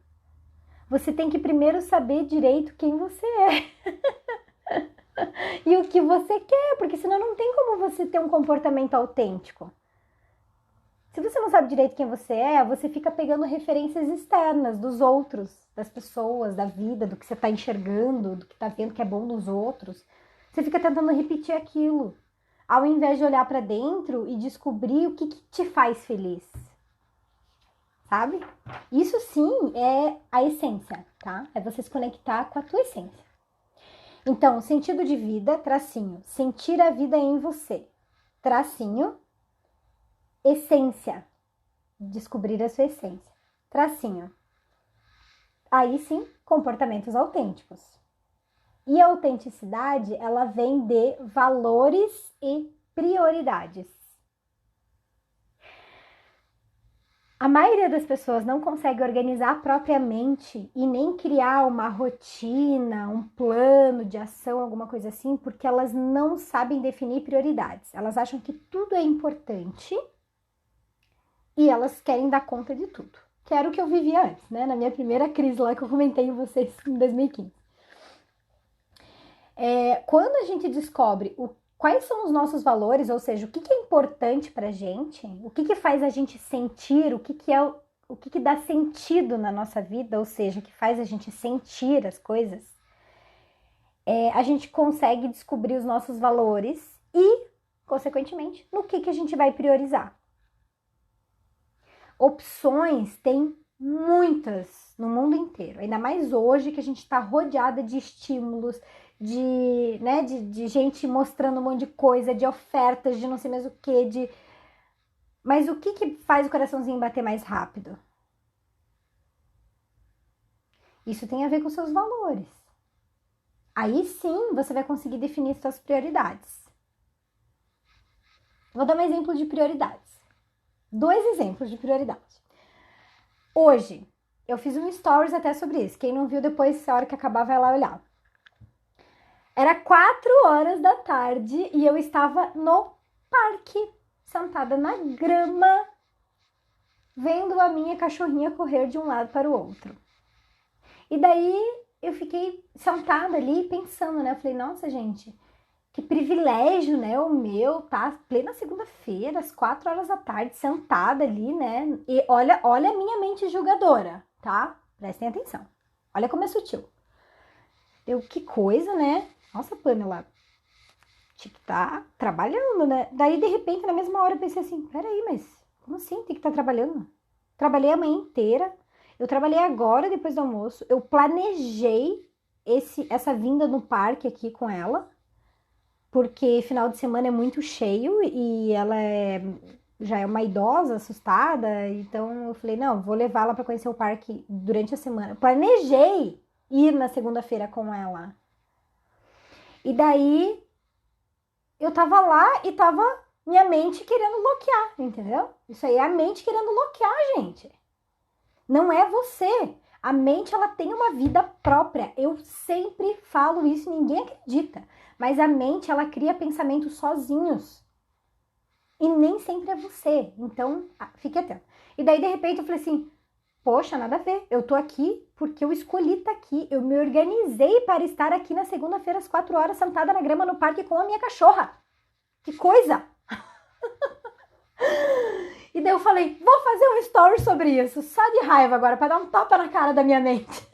você tem que primeiro saber direito quem você é e o que você quer, porque senão não tem como você ter um comportamento autêntico. Se você não sabe direito quem você é, você fica pegando referências externas dos outros, das pessoas, da vida, do que você está enxergando, do que está vendo que é bom nos outros. Você fica tentando repetir aquilo, ao invés de olhar para dentro e descobrir o que te faz feliz. Sabe? Isso sim é a essência, tá? É você se conectar com a tua essência. Então, sentido de vida, tracinho. Sentir a vida em você. Tracinho. Essência. Descobrir a sua essência. Tracinho. Aí sim, comportamentos autênticos. E a autenticidade, ela vem de valores e prioridades. A maioria das pessoas não consegue organizar propriamente e nem criar uma rotina, um plano de ação, alguma coisa assim, porque elas não sabem definir prioridades. Elas acham que tudo é importante e elas querem dar conta de tudo. Que era o que eu vivia antes, né? Na minha primeira crise lá que eu comentei com vocês em 2015. Quando a gente descobre quais são os nossos valores, ou seja, o que é importante pra gente, o que faz a gente sentir, o que dá sentido na nossa vida, ou seja, o que faz a gente sentir as coisas, a gente consegue descobrir os nossos valores e, consequentemente, no que a gente vai priorizar. Opções tem muitas no mundo inteiro, ainda mais hoje que a gente está rodeada de estímulos, de gente mostrando um monte de coisa, de ofertas, de não sei mais o que, Mas o que faz o coraçãozinho bater mais rápido? Isso tem a ver com seus valores. Aí sim você vai conseguir definir suas prioridades. Vou dar um exemplo de prioridades. 2 exemplos de prioridade. Hoje, eu fiz um stories até sobre isso. Quem não viu, depois, a hora que acabar, vai lá olhar. Era 4 horas da tarde e eu estava no parque, sentada na grama, vendo a minha cachorrinha correr de um lado para o outro. E daí eu fiquei sentada ali pensando, né? Eu falei, nossa, gente, que privilégio, né? O meu, tá? Plena segunda-feira, às 4 horas da tarde, sentada ali, né? E olha a minha mente julgadora, tá? Prestem atenção. Olha como é sutil. Que coisa, né? Nossa, Pamela, tinha que estar trabalhando, né? Daí, de repente, na mesma hora, eu pensei assim, peraí, mas como assim tem que estar trabalhando? Trabalhei a manhã inteira, eu trabalhei agora, depois do almoço, eu planejei essa vinda no parque aqui com ela, porque final de semana é muito cheio e ela já é uma idosa, assustada, então eu falei, não, vou levá-la para conhecer o parque durante a semana. Planejei ir na segunda-feira com ela. E daí eu tava lá e tava minha mente querendo bloquear, entendeu? Isso aí é a mente querendo bloquear, gente. Não é você. A mente, ela tem uma vida própria. Eu sempre falo isso, ninguém acredita. Mas a mente, ela cria pensamentos sozinhos. E nem sempre é você. Então, fique atento. E daí, de repente, eu falei assim, poxa, nada a ver. Eu tô aqui porque eu escolhi estar aqui. Eu me organizei para estar aqui na segunda-feira, às 4 horas, sentada na grama no parque com a minha cachorra. Que coisa! E daí eu falei, vou fazer um story sobre isso, só de raiva agora, para dar um tapa na cara da minha mente.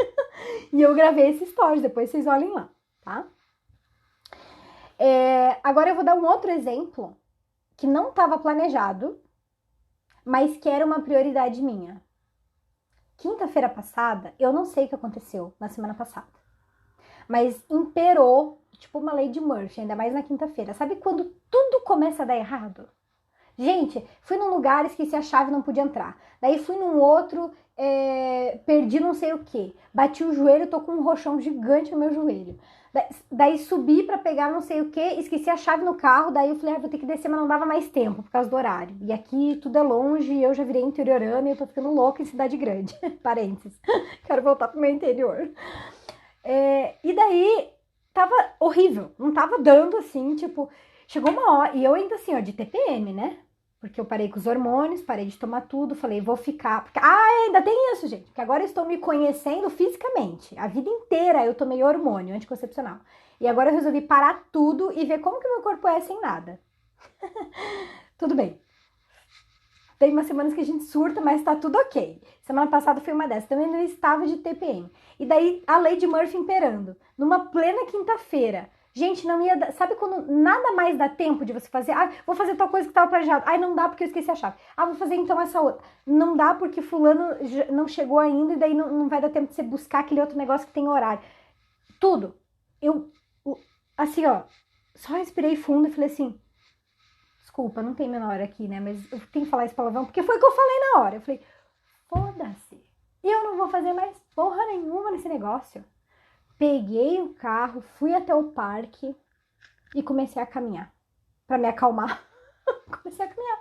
E eu gravei esse story, depois vocês olhem lá, tá? Agora eu vou dar um outro exemplo que não estava planejado, mas que era uma prioridade minha. Quinta-feira passada, eu não sei o que aconteceu na semana passada, mas imperou, tipo uma lei de Murphy, ainda mais na quinta-feira. Sabe quando tudo começa a dar errado? Gente, fui num lugar, esqueci a chave, não pude entrar. Daí fui num outro, perdi não sei o que. Bati o joelho, tô com um roxão gigante no meu joelho. Daí subi pra pegar não sei o que, esqueci a chave no carro. Daí eu falei, vou ter que descer, mas não dava mais tempo por causa do horário. E aqui tudo é longe, eu já virei interiorana e eu tô ficando louca em cidade grande. Parênteses. Quero voltar pro meu interior. E daí tava horrível, não tava dando assim, tipo... Chegou uma hora, e eu ainda assim, ó, de TPM, né? Porque eu parei com os hormônios, parei de tomar tudo, falei, vou ficar... Porque, ainda tem isso, gente, porque agora eu estou me conhecendo fisicamente. A vida inteira eu tomei hormônio anticoncepcional. E agora eu resolvi parar tudo e ver como que meu corpo é sem nada. Tudo bem. Tem umas semanas que a gente surta, mas tá tudo ok. Semana passada foi uma dessas, também não estava de TPM. E daí a lei de Murphy imperando. Numa plena quinta-feira... Gente, não ia dar... Sabe quando nada mais dá tempo de você fazer? Vou fazer tal coisa que estava planejado. Não dá porque eu esqueci a chave. Vou fazer então essa outra. Não dá porque fulano não chegou ainda e daí não vai dar tempo de você buscar aquele outro negócio que tem horário. Tudo. Assim, ó, só respirei fundo e falei assim, desculpa, não tem menor aqui, né? Mas eu tenho que falar esse palavrão porque foi o que eu falei na hora. Eu falei, foda-se. Eu não vou fazer mais porra nenhuma nesse negócio. Peguei o carro, fui até o parque e comecei a caminhar. Pra me acalmar. Comecei a caminhar.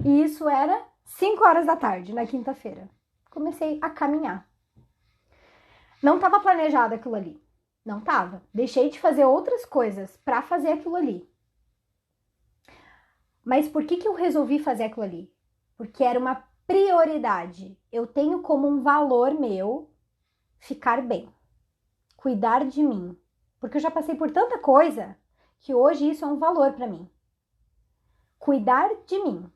E isso era 5 horas da tarde, na quinta-feira. Comecei a caminhar. Não estava planejado aquilo ali. Não estava. Deixei de fazer outras coisas pra fazer aquilo ali. Mas por que eu resolvi fazer aquilo ali? Porque era uma prioridade. Eu tenho como um valor meu ficar bem. Cuidar de mim. Porque eu já passei por tanta coisa que hoje isso é um valor para mim. Cuidar de mim.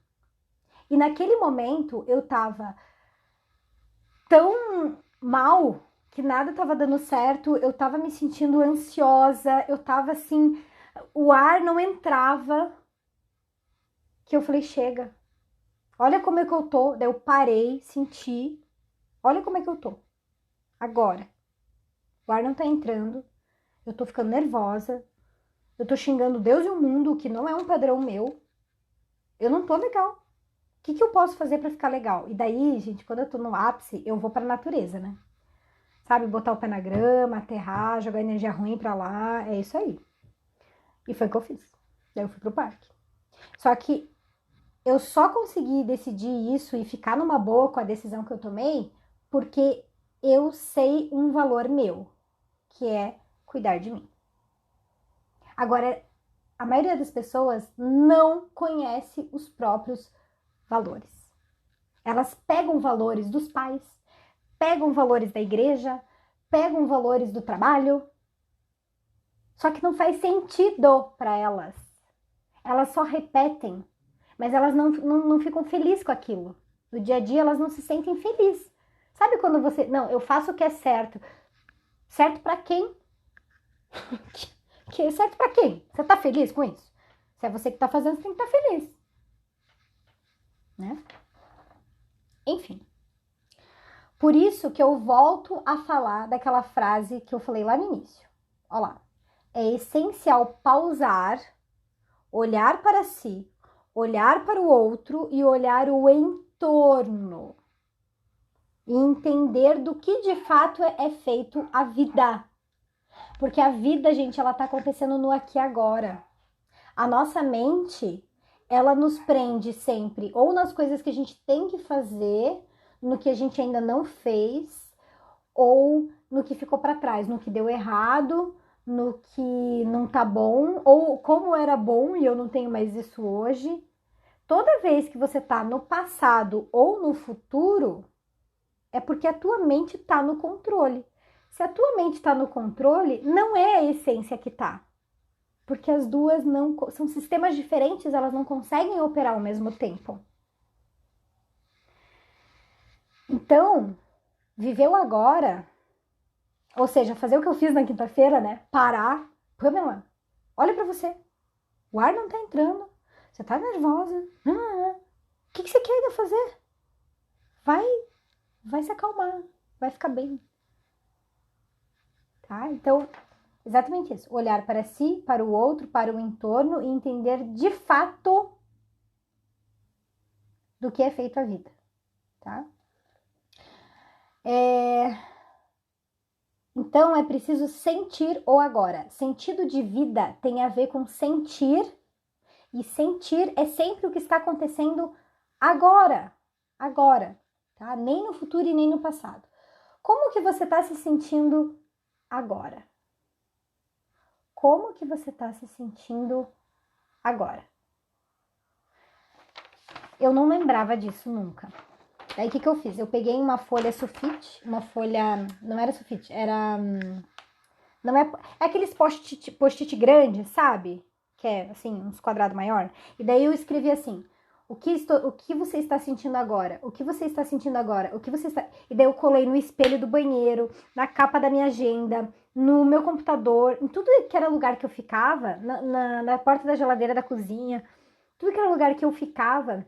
E naquele momento eu tava tão mal que nada tava dando certo, eu tava me sentindo ansiosa, eu tava assim, o ar não entrava, que eu falei, chega. Olha como é que eu tô. Daí eu parei, senti. Olha como é que eu tô. Agora. O ar não tá entrando, eu tô ficando nervosa, eu tô xingando Deus e o mundo, o que não é um padrão meu. Eu não tô legal. O que eu posso fazer pra ficar legal? E daí, gente, quando eu tô no ápice, eu vou pra natureza, né? Sabe, botar o pé na grama, aterrar, jogar energia ruim pra lá, é isso aí. E foi o que eu fiz. Daí eu fui pro parque. Só que eu só consegui decidir isso e ficar numa boa com a decisão que eu tomei porque eu sei um valor meu, que é cuidar de mim. Agora, a maioria das pessoas não conhece os próprios valores. Elas pegam valores dos pais, pegam valores da igreja, pegam valores do trabalho, só que não faz sentido para elas. Elas só repetem, mas elas não ficam felizes com aquilo. No dia a dia, elas não se sentem felizes. Sabe quando você... Não, eu faço o que é certo. Certo para quem? Que certo pra quem? Você tá feliz com isso? Se é você que tá fazendo, você tem que estar feliz. Né? Enfim. Por isso que eu volto a falar daquela frase que eu falei lá no início. Olha lá. É essencial pausar, olhar para si, olhar para o outro e olhar o entorno. E entender do que de fato é feito a vida. Porque a vida, gente, ela tá acontecendo no aqui e agora. A nossa mente, ela nos prende sempre ou nas coisas que a gente tem que fazer, no que a gente ainda não fez, ou no que ficou para trás, no que deu errado, no que não tá bom, ou como era bom e eu não tenho mais isso hoje. Toda vez que você tá no passado ou no futuro, é porque a tua mente tá no controle. Se a tua mente tá no controle, não é a essência que tá. Porque as duas não são sistemas diferentes, elas não conseguem operar ao mesmo tempo. Então, viver o agora, ou seja, fazer o que eu fiz na quinta-feira, né? Parar. Pamela, olha pra você. O ar não tá entrando. Você tá nervosa. O que você quer ainda fazer? Vai se acalmar. Vai ficar bem. Tá? Então, exatamente isso. Olhar para si, para o outro, para o entorno e entender de fato do que é feito a vida. Tá? Então, é preciso sentir o agora. Sentido de vida tem a ver com sentir, e sentir é sempre o que está acontecendo agora. Agora, tá? Nem no futuro e nem no passado. Como que você está se sentindo agora? Como que você está se sentindo agora? Eu não lembrava disso nunca. Daí o que eu fiz? Eu peguei uma folha sulfite, uma folha... Não era sulfite, era... Não é aqueles post-it grandes, sabe? Que é, assim, uns quadrados maior. E daí eu escrevi assim, o que você está sentindo agora? O que você está sentindo agora? O que você está... E daí eu colei no espelho do banheiro, na capa da minha agenda, no meu computador, em tudo que era lugar que eu ficava, na porta da geladeira da cozinha, tudo que era lugar que eu ficava,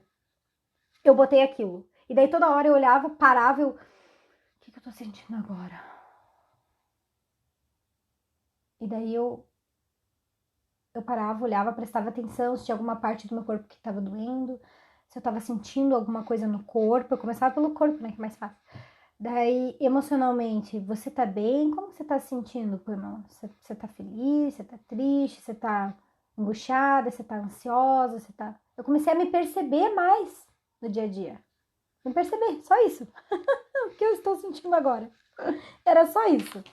eu botei aquilo. E daí toda hora eu olhava, parava, o que eu tô sentindo agora? E daí eu parava, olhava, prestava atenção se tinha alguma parte do meu corpo que tava doendo, se eu tava sentindo alguma coisa no corpo. Eu começava pelo corpo, né, que é mais fácil. Daí, emocionalmente, você tá bem? Como você tá se sentindo, irmão? Você tá feliz? Você tá triste? Você tá angustiada? Você tá ansiosa? Eu comecei a me perceber mais no dia a dia. Me perceber, só isso. O que eu estou sentindo agora? Era só isso.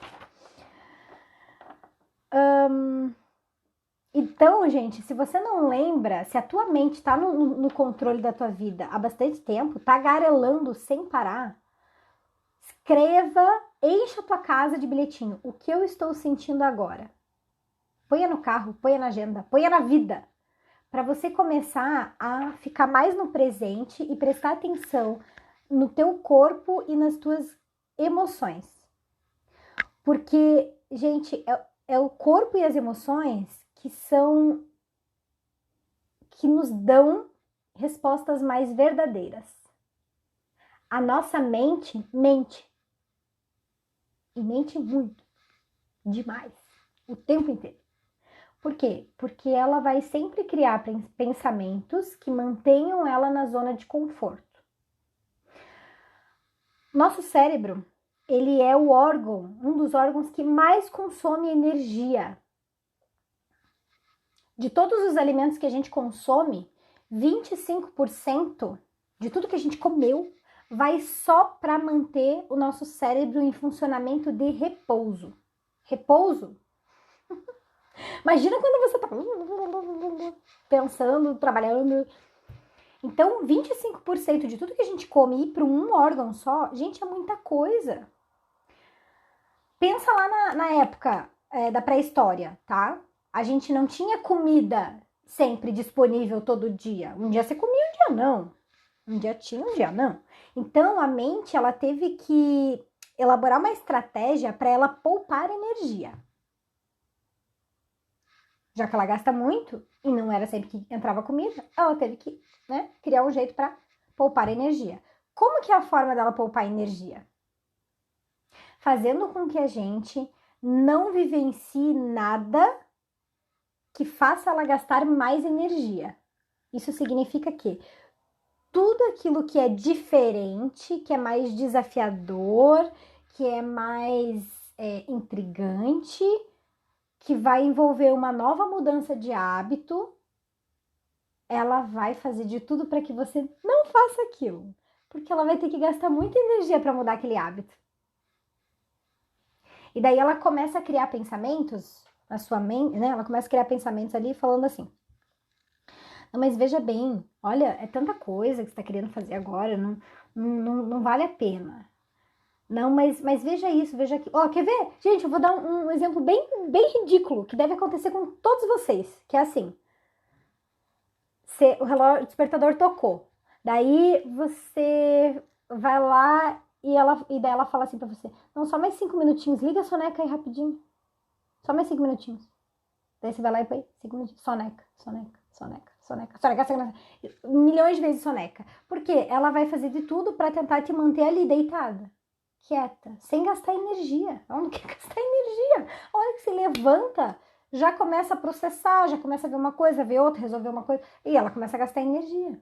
Então, gente, se você não lembra, se a tua mente tá no controle da tua vida há bastante tempo, tagarelando sem parar, escreva, encha a tua casa de bilhetinho. O que eu estou sentindo agora? Ponha no carro, ponha na agenda, ponha na vida. Para você começar a ficar mais no presente e prestar atenção no teu corpo e nas tuas emoções. Porque, gente, é o corpo e as emoções que nos dão respostas mais verdadeiras. A nossa mente mente. E mente muito. Demais. O tempo inteiro. Por quê? Porque ela vai sempre criar pensamentos que mantenham ela na zona de conforto. Nosso cérebro, ele é o órgão, um dos órgãos que mais consome energia. De todos os alimentos que a gente consome, 25% de tudo que a gente comeu vai só para manter o nosso cérebro em funcionamento de repouso. Repouso? Imagina quando você tá pensando, trabalhando. Então, 25% de tudo que a gente come ir para um órgão só, gente, é muita coisa. Pensa lá na época da pré-história, tá? A gente não tinha comida sempre disponível todo dia. Um dia você comia, um dia não. Um dia tinha, um dia não. Então, a mente, ela teve que elaborar uma estratégia para ela poupar energia. Já que ela gasta muito e não era sempre que entrava comida, ela teve que, né, criar um jeito para poupar energia. Como que é a forma dela poupar energia? Fazendo com que a gente não vivencie nada que faça ela gastar mais energia. Isso significa que tudo aquilo que é diferente, que é mais desafiador, que é mais intrigante, que vai envolver uma nova mudança de hábito, ela vai fazer de tudo para que você não faça aquilo. Porque ela vai ter que gastar muita energia para mudar aquele hábito. E daí ela começa a criar pensamentos na sua mente, né? Ela começa a criar pensamentos ali falando assim: não, mas veja bem, olha, é tanta coisa que você está querendo fazer agora, não vale a pena. Não, mas veja isso, veja aqui. Ó, quer ver? Gente, eu vou dar um exemplo bem ridículo, que deve acontecer com todos vocês, que é assim. O relógio, o despertador tocou. Daí você vai lá e daí ela fala assim pra você: não, só mais 5 minutinhos, liga a soneca aí rapidinho. Só mais 5 minutinhos. Daí você vai lá e põe 5 minutinhos. Soneca, soneca, soneca, soneca, soneca, soneca. Milhões de vezes soneca. Porque ela vai fazer de tudo pra tentar te manter ali deitada, quieta, sem gastar energia. Ela não quer gastar energia. A hora que você levanta, já começa a processar, já começa a ver uma coisa, ver outra, resolver uma coisa, e ela começa a gastar energia.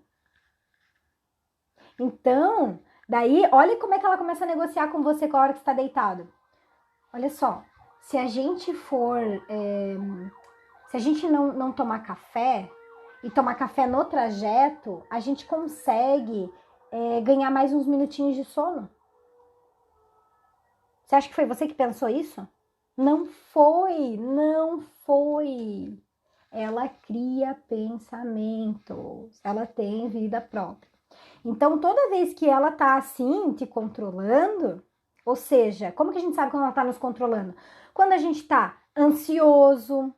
Então, daí, olha como é que ela começa a negociar com você com a hora que está deitado. Olha só, se a gente se a gente não tomar café, e tomar café no trajeto, a gente consegue ganhar mais uns minutinhos de sono. Você acha que foi você que pensou isso? Não foi, não foi. Ela cria pensamentos, ela tem vida própria. Então, toda vez que ela tá assim, te controlando, ou seja, como que a gente sabe quando ela tá nos controlando? Quando a gente tá ansioso,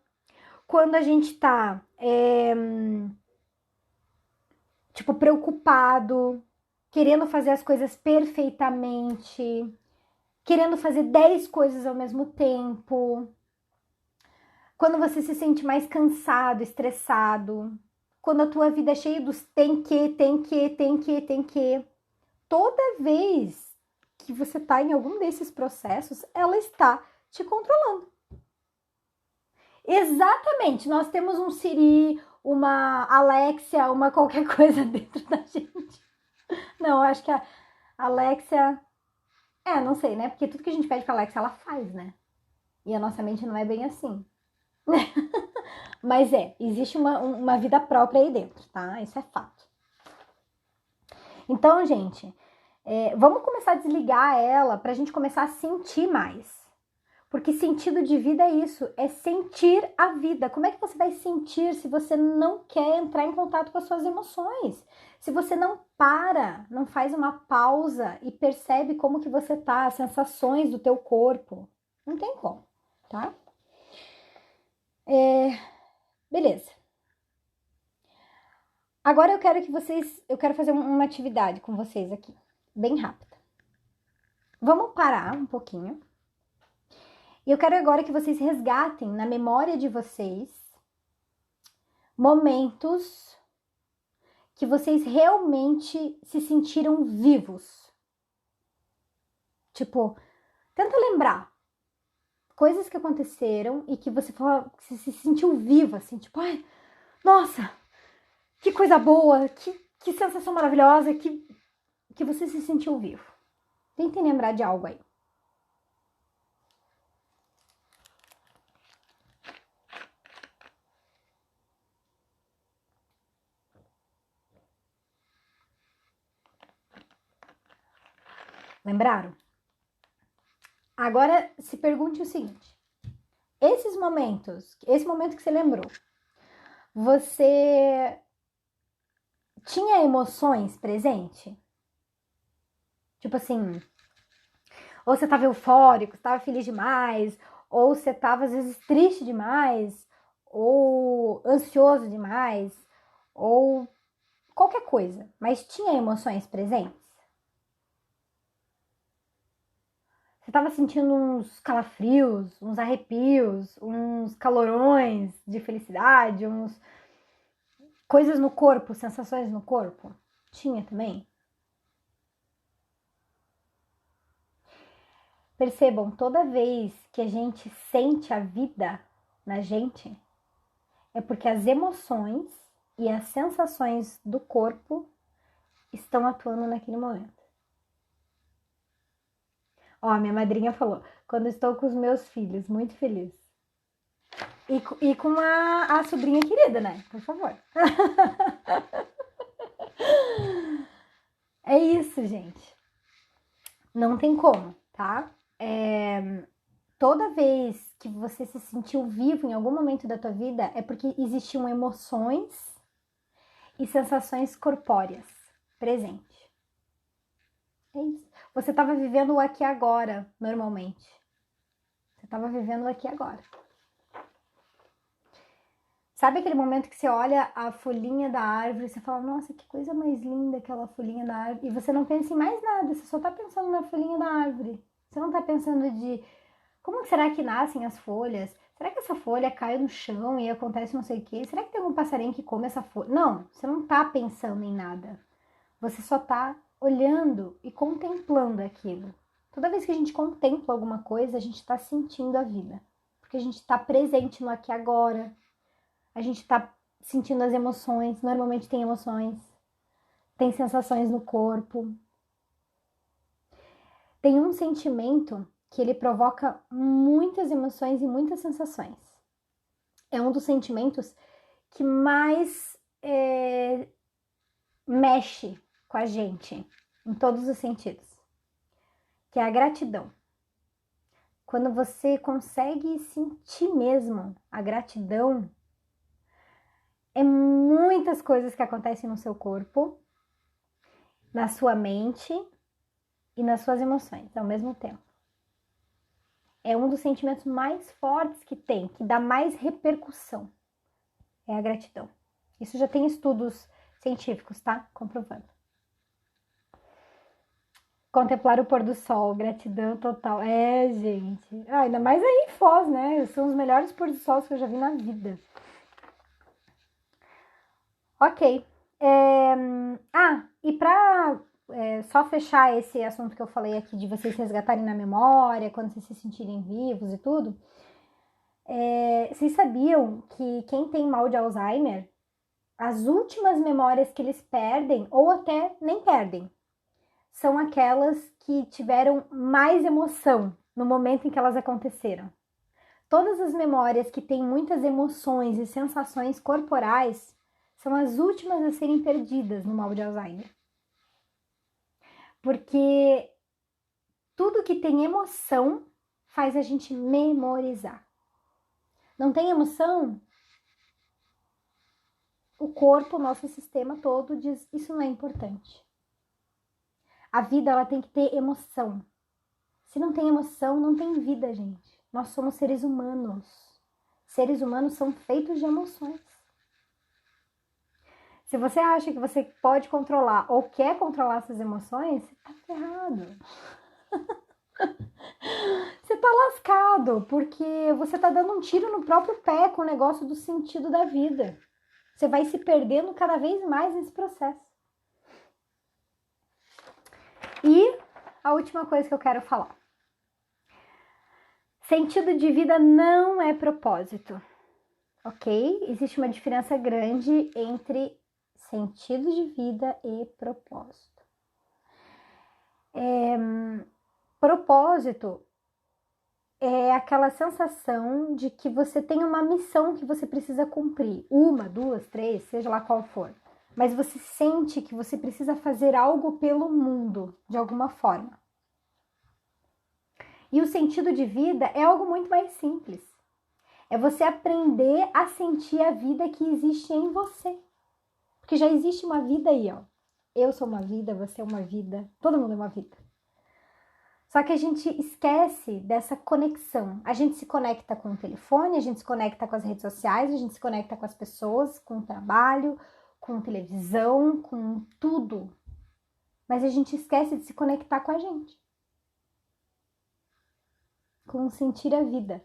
quando a gente tá, tipo, preocupado, querendo fazer as coisas perfeitamente, querendo fazer 10 coisas ao mesmo tempo, quando você se sente mais cansado, estressado, quando a tua vida é cheia dos tem que. Toda vez que você está em algum desses processos, ela está te controlando. Exatamente, nós temos um Siri, uma Alexia, uma qualquer coisa dentro da gente. Não, acho que a Alexia... não sei, né? Porque tudo que a gente pede pra Alexia, ela faz, né? E a nossa mente não é bem assim. Mas existe uma vida própria aí dentro, tá? Isso é fato. Então, gente, vamos começar a desligar ela pra gente começar a sentir mais. Porque sentido de vida é isso, é sentir a vida. Como é que você vai sentir se você não quer entrar em contato com as suas emoções? Se você não para, não faz uma pausa e percebe como que você tá, as sensações do teu corpo. Não tem como, tá? Beleza. Agora eu quero fazer uma atividade com vocês aqui, bem rápida. Vamos parar um pouquinho. E eu quero agora que vocês resgatem na memória de vocês momentos que vocês realmente se sentiram vivos. Tipo, tenta lembrar coisas que aconteceram e que você se sentiu vivo, assim, tipo, ai, nossa, que coisa boa, que sensação maravilhosa, que você se sentiu vivo. Tentem lembrar de algo aí. Lembraram? Agora se pergunte o seguinte: esse momento que você lembrou, você tinha emoções presente? Tipo assim, ou você tava eufórico, você tava feliz demais, ou você tava às vezes triste demais, ou ansioso demais, ou qualquer coisa, mas tinha emoções presentes? tava sentindo uns calafrios, uns arrepios, uns calorões de felicidade, uns coisas no corpo, sensações no corpo? Tinha também? Percebam, toda vez que a gente sente a vida na gente, é porque as emoções e as sensações do corpo estão atuando naquele momento. Ó, minha madrinha falou, quando estou com os meus filhos, muito feliz. E com a sobrinha querida, né? Por favor. É isso, gente. Não tem como, tá? Toda vez que você se sentiu vivo em algum momento da tua vida, é porque existiam emoções e sensações corpóreas presentes. É isso. Você estava vivendo o aqui e agora, normalmente. Você estava vivendo o aqui e agora. Sabe aquele momento que você olha a folhinha da árvore e você fala, nossa, que coisa mais linda aquela folhinha da árvore. E você não pensa em mais nada, você só tá pensando na folhinha da árvore. Você não tá pensando de como será que nascem as folhas? Será que essa folha cai no chão e acontece não sei o quê? Será que tem algum passarinho que come essa folha? Não, você não tá pensando em nada. Você só tá olhando e contemplando aquilo. Toda vez que a gente contempla alguma coisa, a gente tá sentindo a vida. Porque a gente tá presente no aqui e agora. A gente tá sentindo as emoções, normalmente tem emoções, tem sensações no corpo. Tem um sentimento que ele provoca muitas emoções e muitas sensações. É um dos sentimentos que mais mexe com a gente, em todos os sentidos, que é a gratidão. Quando você consegue sentir mesmo a gratidão, é muitas coisas que acontecem no seu corpo, na sua mente e nas suas emoções ao mesmo tempo. É um dos sentimentos mais fortes que tem, que dá mais repercussão. É a gratidão. Isso já tem estudos científicos, tá? Comprovando. Contemplar o pôr do sol, gratidão total. É, gente. Ainda mais aí em Foz, né? São os melhores pôr do sol que eu já vi na vida. Ok. E pra só fechar esse assunto que eu falei aqui de vocês resgatarem na memória, quando vocês se sentirem vivos e tudo, vocês sabiam que quem tem mal de Alzheimer, as últimas memórias que eles perdem, ou até nem perdem, são aquelas que tiveram mais emoção no momento em que elas aconteceram. Todas as memórias que têm muitas emoções e sensações corporais são as últimas a serem perdidas no mal de Alzheimer. Porque tudo que tem emoção faz a gente memorizar. Não tem emoção? O corpo, o nosso sistema todo diz, isso não é importante. A vida, ela tem que ter emoção. Se não tem emoção, não tem vida, gente. Nós somos seres humanos. Seres humanos são feitos de emoções. Se você acha que você pode controlar ou quer controlar essas emoções, você tá ferrado. Você tá lascado, porque você tá dando um tiro no próprio pé com o negócio do sentido da vida. Você vai se perdendo cada vez mais nesse processo. E a última coisa que eu quero falar. Sentido de vida não é propósito, ok? Existe uma diferença grande entre sentido de vida e propósito. Propósito é aquela sensação de que você tem uma missão que você precisa cumprir. 1, 2, 3, seja lá qual for. Mas você sente que você precisa fazer algo pelo mundo, de alguma forma. E o sentido de vida é algo muito mais simples. É você aprender a sentir a vida que existe em você. Porque já existe uma vida aí, ó. Eu sou uma vida, você é uma vida, todo mundo é uma vida. Só que a gente esquece dessa conexão. A gente se conecta com o telefone, a gente se conecta com as redes sociais, a gente se conecta com as pessoas, com o trabalho, com televisão, com tudo. Mas a gente esquece de se conectar com a gente. com sentir a vida.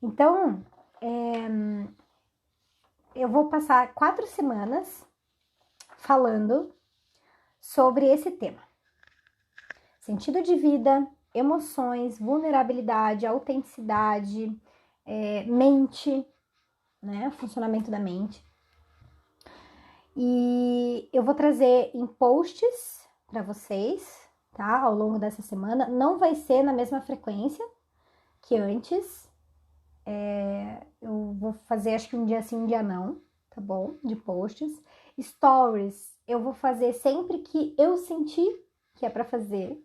Então, eu vou passar 4 semanas falando sobre esse tema. Sentido de vida, emoções, vulnerabilidade, autenticidade, mente, né? Funcionamento da mente. E eu vou trazer em posts para vocês, tá? Ao longo dessa semana. Não vai ser na mesma frequência que antes. Eu vou fazer acho que um dia sim, um dia não, tá bom? De posts. Stories, eu vou fazer sempre que eu sentir que é para fazer.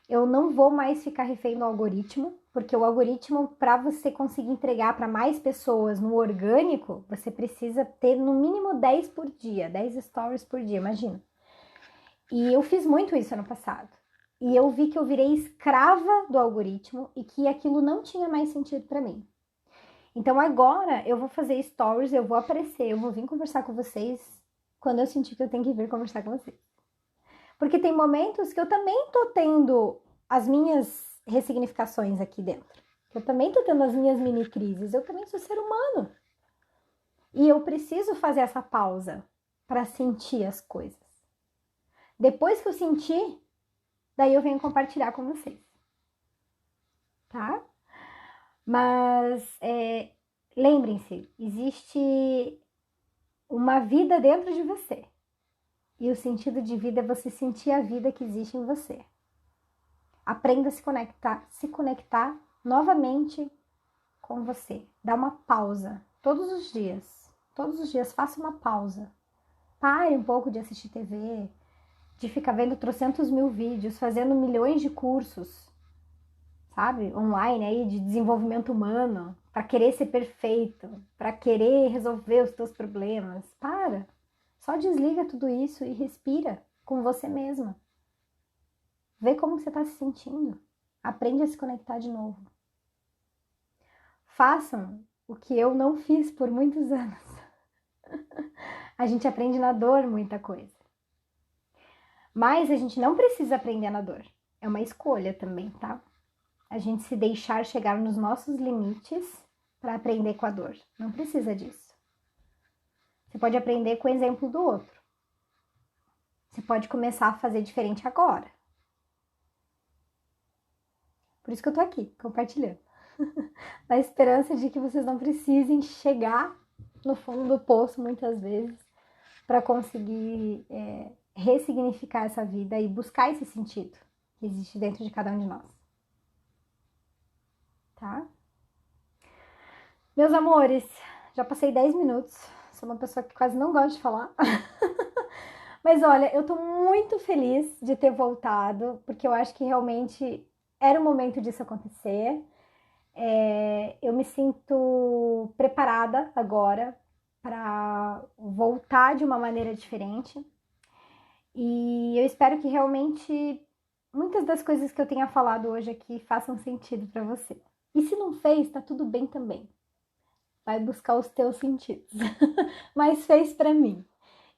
Eu não vou mais ficar refém do algoritmo, porque o algoritmo, para você conseguir entregar para mais pessoas no orgânico, você precisa ter no mínimo 10 por dia, 10 stories por dia, imagina. E eu fiz muito isso ano passado. E eu vi que eu virei escrava do algoritmo e que aquilo não tinha mais sentido para mim. Então agora eu vou fazer stories, eu vou aparecer, eu vou vir conversar com vocês quando eu sentir que eu tenho que vir conversar com vocês. Porque tem momentos que eu também tô tendo as minhas ressignificações aqui dentro. Eu também tô tendo as minhas mini crises. Eu também sou ser humano. E eu preciso fazer essa pausa para sentir as coisas. Depois que eu sentir, daí eu venho compartilhar com vocês. Tá? Mas lembrem-se, existe uma vida dentro de você. E o sentido de vida é você sentir a vida que existe em você. Aprenda a se conectar novamente com você. Dá uma pausa todos os dias. Todos os dias faça uma pausa. Pare um pouco de assistir TV, de ficar vendo trocentos mil vídeos, fazendo milhões de cursos, sabe? Online aí de desenvolvimento humano, para querer ser perfeito, para querer resolver os teus problemas. Para. Só desliga tudo isso e respira com você mesma. Vê como você está se sentindo. Aprende a se conectar de novo. Façam o que eu não fiz por muitos anos. A gente aprende na dor muita coisa. Mas a gente não precisa aprender na dor. É uma escolha também, tá? A gente se deixar chegar nos nossos limites para aprender com a dor. Não precisa disso. Você pode aprender com o exemplo do outro. Você pode começar a fazer diferente agora. Por isso que eu tô aqui, compartilhando. Na esperança de que vocês não precisem chegar no fundo do poço muitas vezes para conseguir ressignificar essa vida e buscar esse sentido que existe dentro de cada um de nós. Tá? Meus amores, já passei 10 minutos. Sou uma pessoa que quase não gosta de falar. Mas olha, eu tô muito feliz de ter voltado, porque eu acho que realmente era o momento disso acontecer. Eu me sinto preparada agora para voltar de uma maneira diferente. E eu espero que realmente muitas das coisas que eu tenha falado hoje aqui façam sentido para você. E se não fez, tá tudo bem também. Vai buscar os teus sentidos. Mas fez para mim.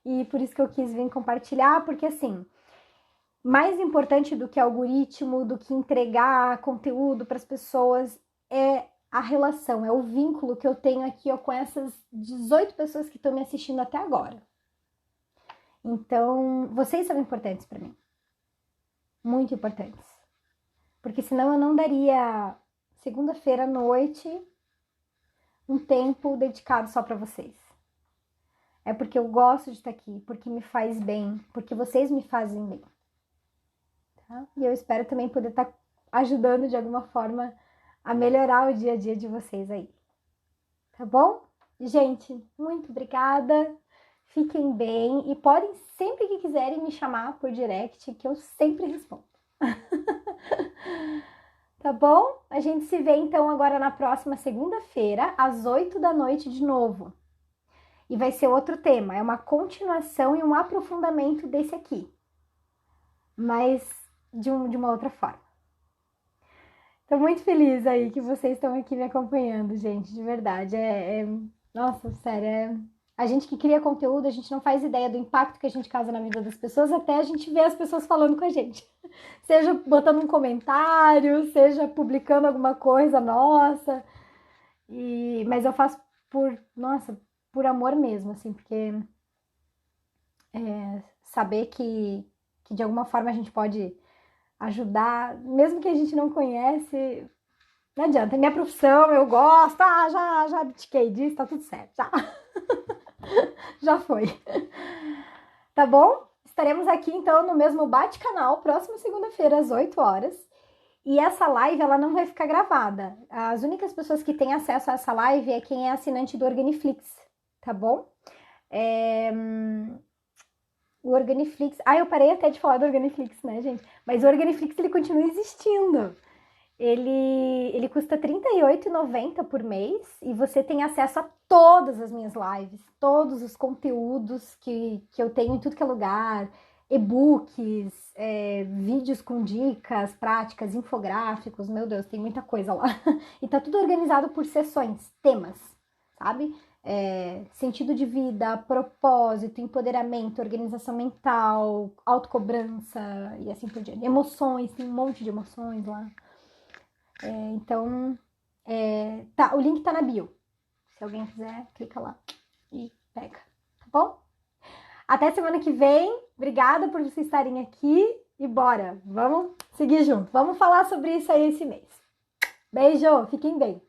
E por isso que eu quis vir compartilhar, porque assim, mais importante do que algoritmo, do que entregar conteúdo para as pessoas, é a relação, é o vínculo que eu tenho aqui com essas 18 pessoas que estão me assistindo até agora. Então, vocês são importantes para mim. Muito importantes. Porque senão eu não daria segunda-feira à noite um tempo dedicado só para vocês. É porque eu gosto de estar aqui, porque me faz bem, porque vocês me fazem bem. Tá? E eu espero também poder estar ajudando de alguma forma a melhorar o dia a dia de vocês aí. Tá bom? Gente, muito obrigada. Fiquem bem e podem sempre que quiserem me chamar por direct, que eu sempre respondo. Tá bom? A gente se vê então agora na próxima segunda-feira, às 8 da noite de novo. E vai ser outro tema, é uma continuação e um aprofundamento desse aqui. Mas de uma outra forma. Tô muito feliz aí que vocês estão aqui me acompanhando, gente, de verdade. Nossa, sério, A gente que cria conteúdo, a gente não faz ideia do impacto que a gente causa na vida das pessoas até a gente ver as pessoas falando com a gente. Seja botando um comentário, seja publicando alguma coisa nossa. Mas eu faço por amor mesmo, assim, porque saber que de alguma forma a gente pode ajudar, mesmo que a gente não conhece, não adianta. É minha profissão, eu gosto, já abdiquei disso, tá tudo certo, já. Já foi. Tá bom? Estaremos aqui, então, no mesmo Bate-Canal, próxima segunda-feira, às 8 horas. E essa live, ela não vai ficar gravada. As únicas pessoas que têm acesso a essa live é quem é assinante do Organiflix, tá bom? O Organiflix... eu parei até de falar do Organiflix, né, gente? Mas o Organiflix, ele continua existindo. Ele custa R$ 38,90 por mês e você tem acesso a todas as minhas lives, todos os conteúdos que eu tenho em tudo que é lugar, e-books, vídeos com dicas, práticas, infográficos, meu Deus, tem muita coisa lá. E tá tudo organizado por sessões, temas, sabe? Sentido de vida, propósito, empoderamento, organização mental, autocobrança e assim por diante. Emoções, tem um monte de emoções lá. Então, o link tá na bio. Se alguém quiser, clica lá e pega, tá bom? Até semana que vem. Obrigada por vocês estarem aqui e bora, vamos seguir junto. Vamos falar sobre isso aí esse mês. Beijo, fiquem bem.